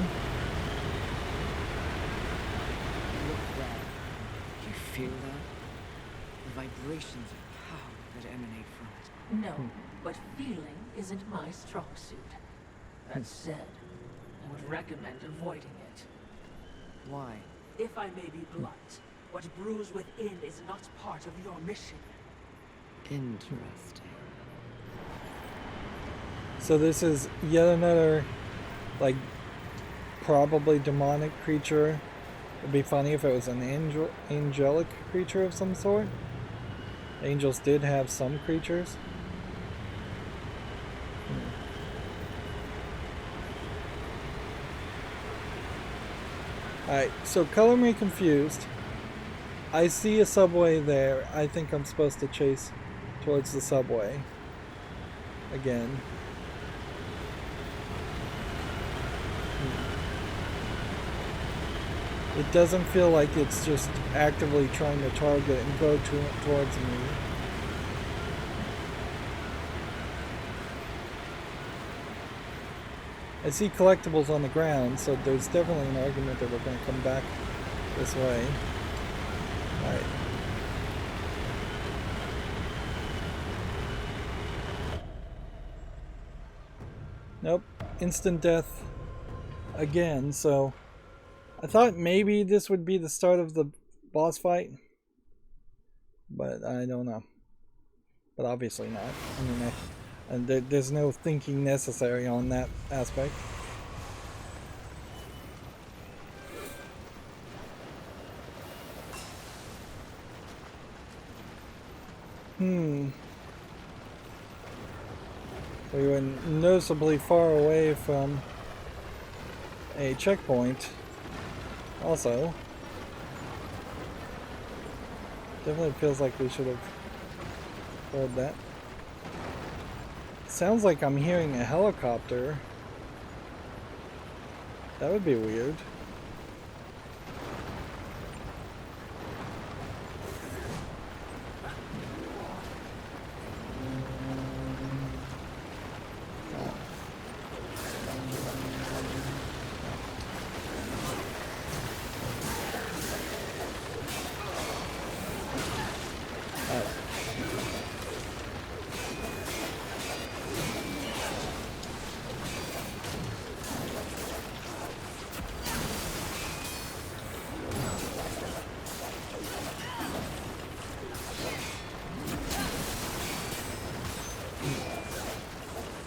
Look there. Do you feel that? The vibrations of power that emanate from it.
No, but feeling isn't my strong suit. That said, I would recommend avoiding it.
Why?
If I may be blunt, what brews within is not part of your mission.
Interesting.
So this is yet another, like, probably demonic creature. It'd be funny if it was an angelic creature of some sort. Angels did have some creatures. Alright, so color me confused. I see a subway there. I think I'm supposed to chase towards the subway. Again. It doesn't feel like it's just actively trying to target and go towards me. I see collectibles on the ground, so there's definitely an argument that we're going to come back this way. Alright. Nope. Instant death again, so I thought maybe this would be the start of the boss fight, but I don't know. But obviously not. I mean, and there's no thinking necessary on that aspect. We were noticeably far away from a checkpoint. Also, definitely feels like we should have heard that. Sounds like I'm hearing a helicopter. That would be weird.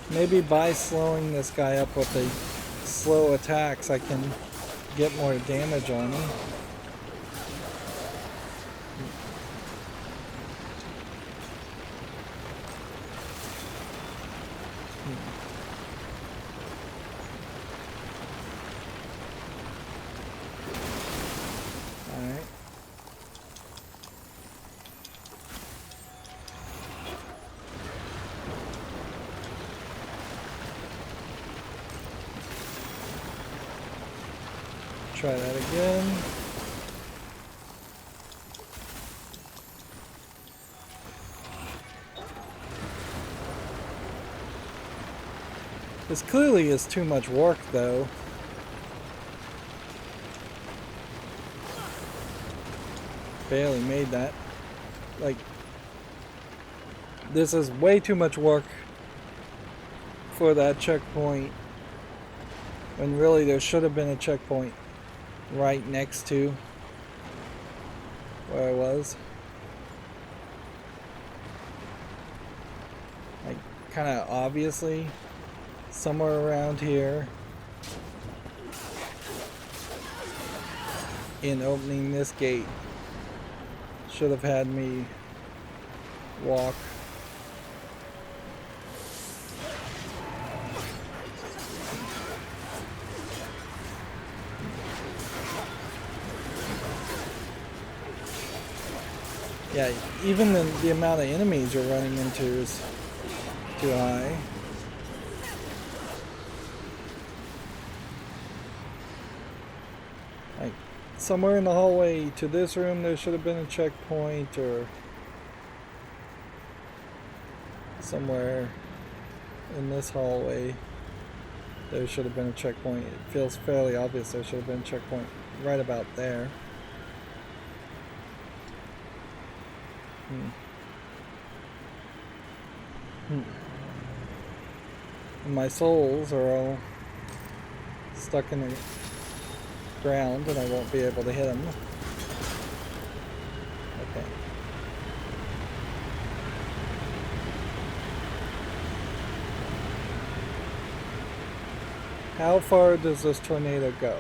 Maybe by slowing this guy up with the slow attacks, I can get more damage on him. Alright. Try that again. This clearly is too much work, though. Barely made that. Like, this is way too much work for that checkpoint, when really there should have been a checkpoint right next to where I was. Like, kind of obviously somewhere around here in opening this gate should have had me walk. Yeah, even the amount of enemies you're running into is too high. Like, somewhere in the hallway to this room there should have been a checkpoint, or somewhere in this hallway there should have been a checkpoint. It feels fairly obvious there should have been a checkpoint right about there. And my souls are all stuck in the ground and I won't be able to hit them. Okay. How far does this tornado go?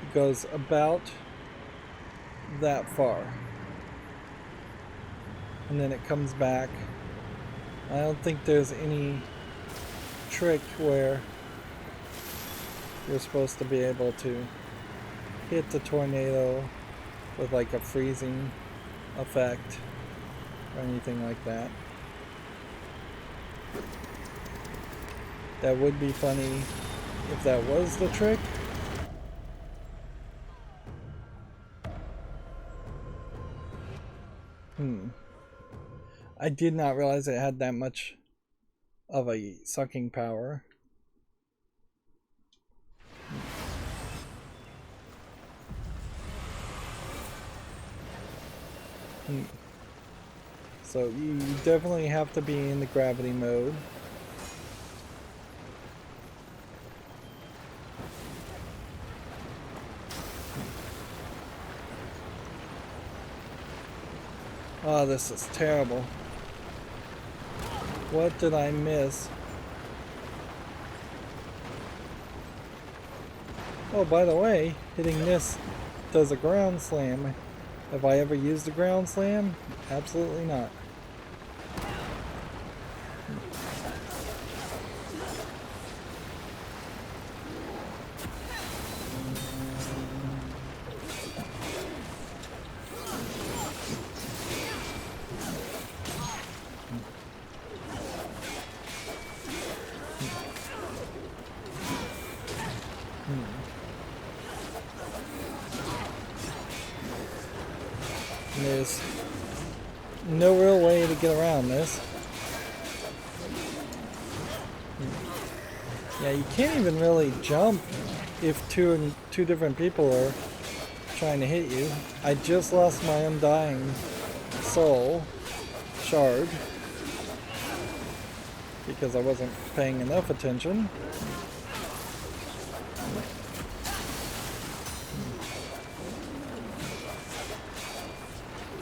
It goes about that far. And then it comes back. I don't think there's any trick where you're supposed to be able to hit the tornado with like a freezing effect or anything like that. That would be funny if that was the trick. I did not realize it had that much of a sucking power. So you definitely have to be in the gravity mode. Oh, this is terrible. What did I miss? Oh, by the way, hitting this does a ground slam. Have I ever used a ground slam? Absolutely not. there's no real way to get around this. Yeah, you can't even really jump if two different people are trying to hit you. I just lost my undying soul shard because I wasn't paying enough attention.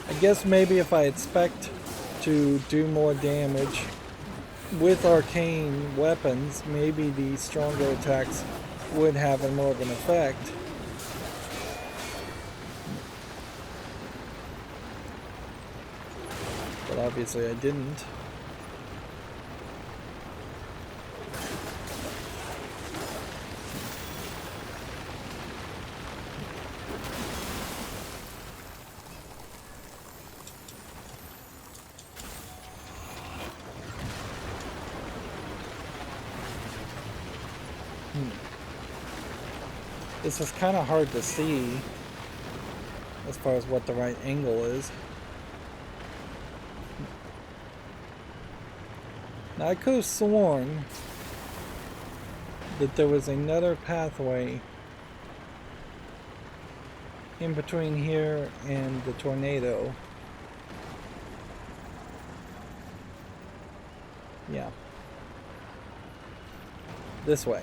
I guess maybe if I expect to do more damage with arcane weapons, maybe the stronger attacks would have more of an effect. But obviously I didn't. This is kind of hard to see as far as what the right angle is. Now I could have sworn that there was another pathway in between here and the tornado. Yeah. This way.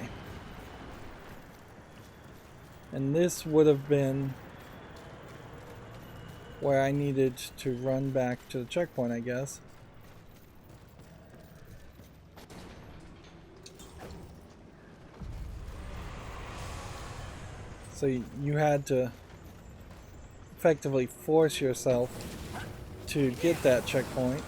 And this would have been where I needed to run back to the checkpoint, I guess. So you had to effectively force yourself to get that checkpoint.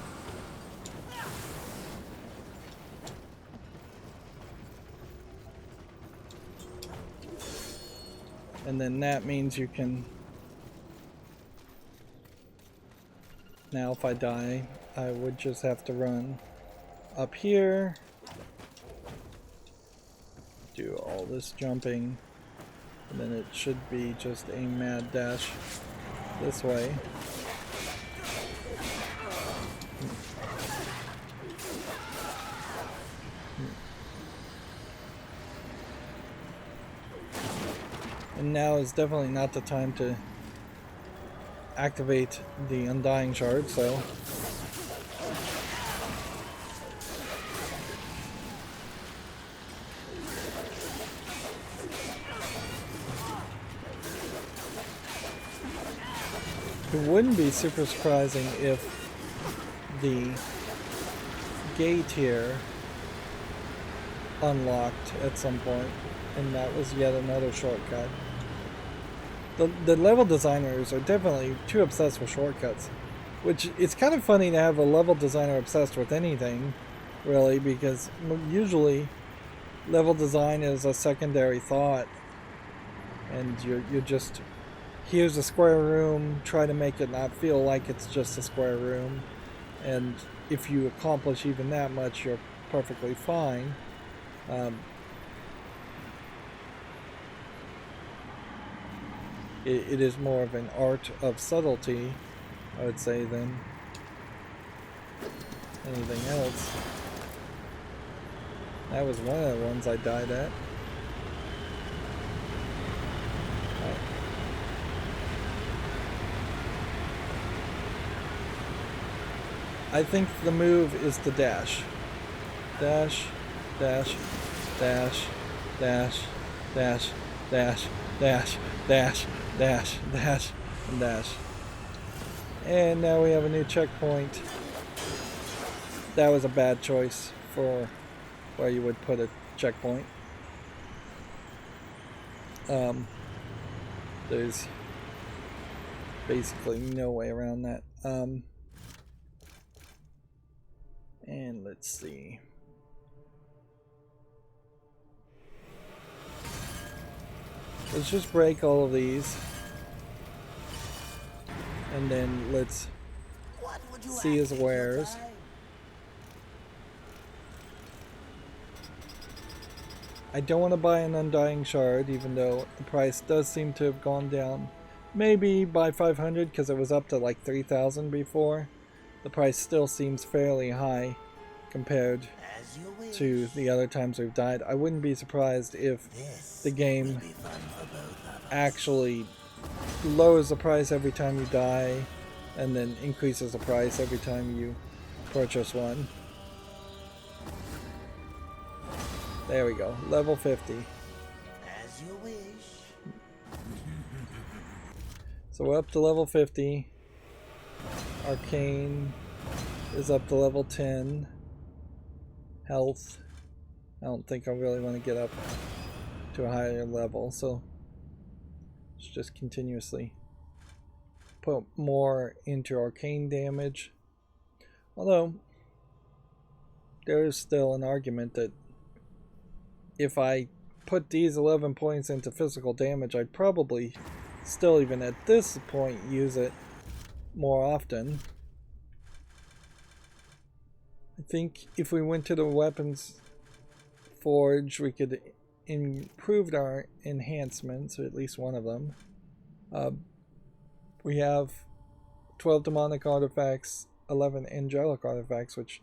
And then that means you can... Now if I die, I would just have to run up here, do all this jumping, and then it should be just a mad dash this way. And now is definitely not the time to activate the Undying Shard, so... It wouldn't be super surprising if the gate here unlocked at some point, and that was yet another shortcut. The level designers are definitely too obsessed with shortcuts, which it's kind of funny to have a level designer obsessed with anything, really, because usually level design is a secondary thought, and you're just, here's a square room, try to make it not feel like it's just a square room, and if you accomplish even that much, you're perfectly fine. It is more of an art of subtlety, I would say, than anything else. That was one of the ones I died at. I think the move is to dash. Dash, dash, dash, dash, dash, dash, dash, dash, dash, dash, and dash. And now we have a new checkpoint. That was a bad choice for where you would put a checkpoint. There's basically no way around that. And let's see. Let's just break all of these. And then let's see his wares. I don't want to buy an Undying Shard, even though the price does seem to have gone down maybe buy 500 because it was up to like 3,000 before. The price still seems fairly high compared
As you wish.
to the other times we've died. I wouldn't be surprised if
This
the game
will be fun for both of us.
actually lowers the price every time you die and then increases the price every time you purchase one. There we go, level 50.
As you wish.
So we're up to level 50. Arcane is up to level 10. Health, I don't think I really want to get up to a higher level, so let's just continuously put more into arcane damage. Although there is still an argument that if I put these 11 points into physical damage, I'd probably still, even at this point, use it more often. I think if we went to the weapons forge, we could improve our enhancements, at least one of them. We have 12 demonic artifacts, 11 angelic artifacts, which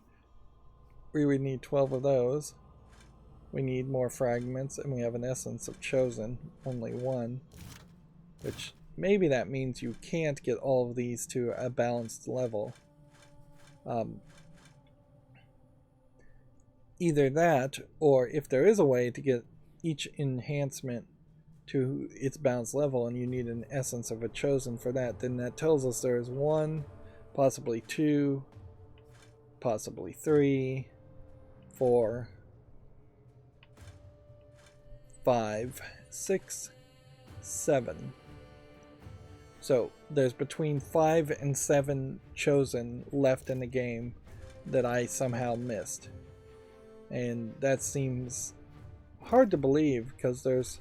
we would need 12 of those. We need more fragments, and we have an essence of chosen, only one, which maybe that means you can't get all of these to a balanced level. Either that, or if there is a way to get each enhancement to its balanced level and you need an essence of a chosen for that, then that tells us there is 1, possibly 2, possibly 3, 4, 5, 6, 7. So there's between 5 and 7 chosen left in the game that I somehow missed. And that seems hard to believe because there's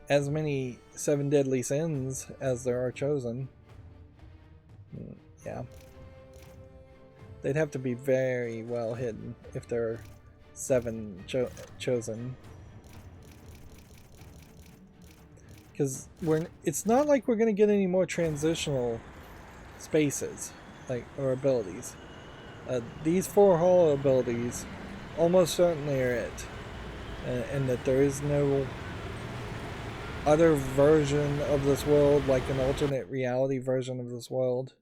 as many 7 deadly sins as there are chosen. Yeah. They'd have to be very well hidden if there are 7 chosen. Because it's not like we're going to get any more transitional spaces or abilities. These 4 hollow abilities almost certainly are it. And that there is no other version of this world, like an alternate reality version of this world.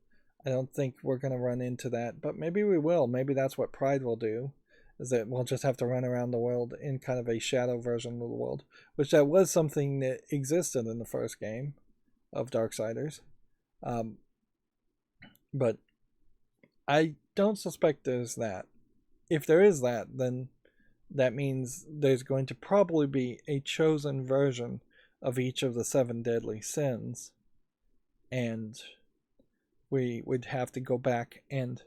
I don't think we're going to run into that, but maybe we will. Maybe that's what Pride will do, is that we'll just have to run around the world in kind of a shadow version of the world, which that was something that existed in the first game of Darksiders. But I don't suspect there's that. If there is that, then that means there's going to probably be a chosen version of each of the 7 deadly sins, and we would have to go back and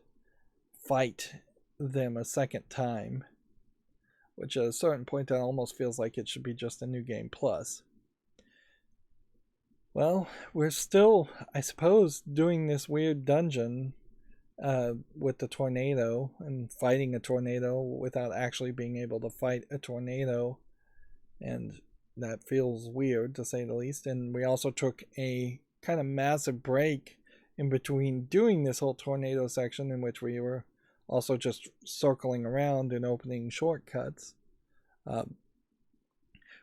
fight them a second time, which at a certain point that almost feels like it should be just a new game plus. Well, we're still, I suppose, doing this weird dungeon with the tornado and fighting a tornado without actually being able to fight a tornado, and that feels weird to say the least. And we also took a kind of massive break in between doing this whole tornado section, in which we were also just circling around and opening shortcuts,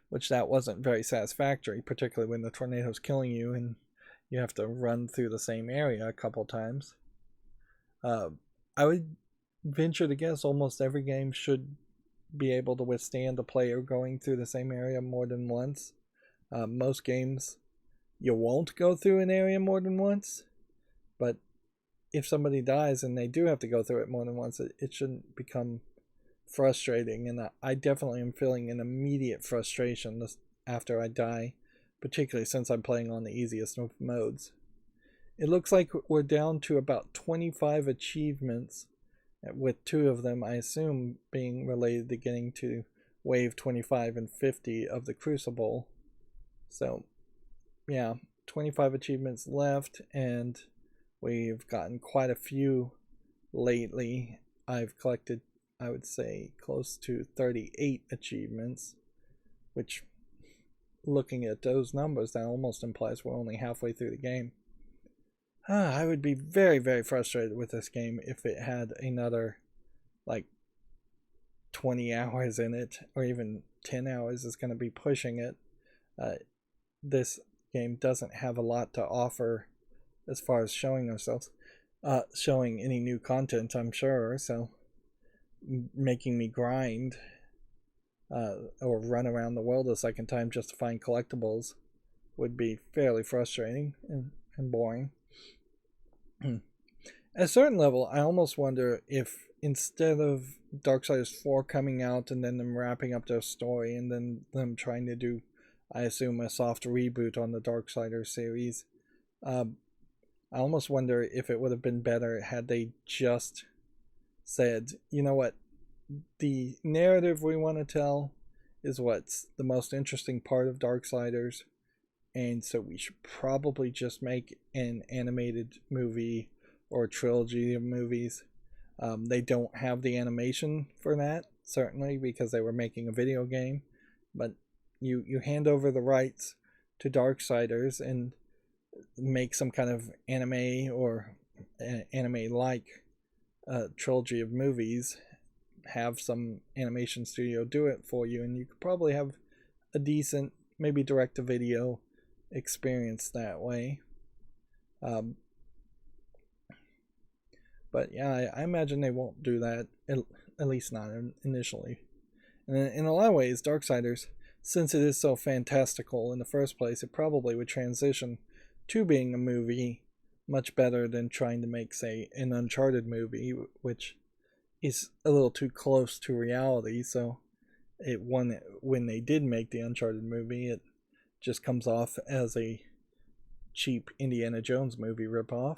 which that wasn't very satisfactory, particularly when the tornado's killing you and you have to run through the same area a couple times. I would venture to guess almost every game should be able to withstand a player going through the same area more than once. Most games you won't go through an area more than once, but if somebody dies and they do have to go through it more than once, it shouldn't become frustrating. And I definitely am feeling an immediate frustration after I die, particularly since I'm playing on the easiest of modes. It looks like we're down to about 25 achievements, with 2 of them, I assume, being related to getting to wave 25 and 50 of the Crucible. So, yeah, 25 achievements left, and we've gotten quite a few lately. I've collected, I would say, close to 38 achievements, which looking at those numbers, that almost implies we're only halfway through the game. I would be very, very frustrated with this game if it had another, like, 20 hours in it, or even 10 hours is going to be pushing it. This game doesn't have a lot to offer as far as showing ourselves, showing any new content, I'm sure, so making me grind or run around the world a second time just to find collectibles would be fairly frustrating and boring. At a certain level, I almost wonder if instead of Darksiders 4 coming out and then them wrapping up their story and then them trying to do, I assume, a soft reboot on the Darksiders series, I almost wonder if it would have been better had they just said, you know what, the narrative we want to tell is what's the most interesting part of Darksiders, and so we should probably just make an animated movie or a trilogy of movies. They don't have the animation for that, certainly, because they were making a video game, but you hand over the rights to Darksiders and make some kind of anime or anime-like trilogy of movies, have some animation studio do it for you, and you could probably have a decent, maybe direct-to-video experience that way. But yeah, I imagine they won't do that, at least not initially. And in a lot of ways, Darksiders, since it is so fantastical in the first place, it probably would transition to being a movie much better than trying to make, say, an Uncharted movie, which is a little too close to reality. So when they did make the Uncharted movie, it just comes off as a cheap Indiana Jones movie ripoff.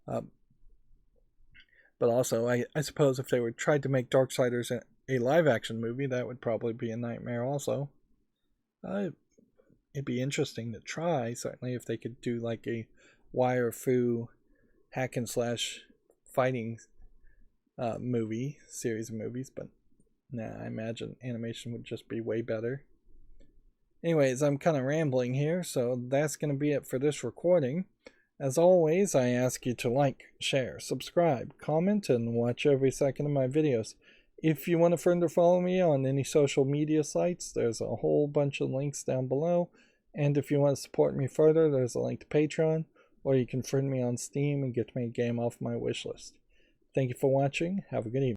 But also, I suppose if they were tried to make Darksiders a live-action movie, that would probably be a nightmare also. It'd be interesting to try, certainly, if they could do like a wire fu hack and slash fighting series of movies, but nah, I imagine animation would just be way better. Anyways, I'm kind of rambling here, so that's going to be it for this recording. As always, I ask you to like, share, subscribe, comment, and watch every second of my videos. If you want to further follow me on any social media sites, there's a whole bunch of links down below. And if you want to support me further, there's a link to Patreon, or you can friend me on Steam and get me a game off my wishlist. Thank you for watching. Have a good evening.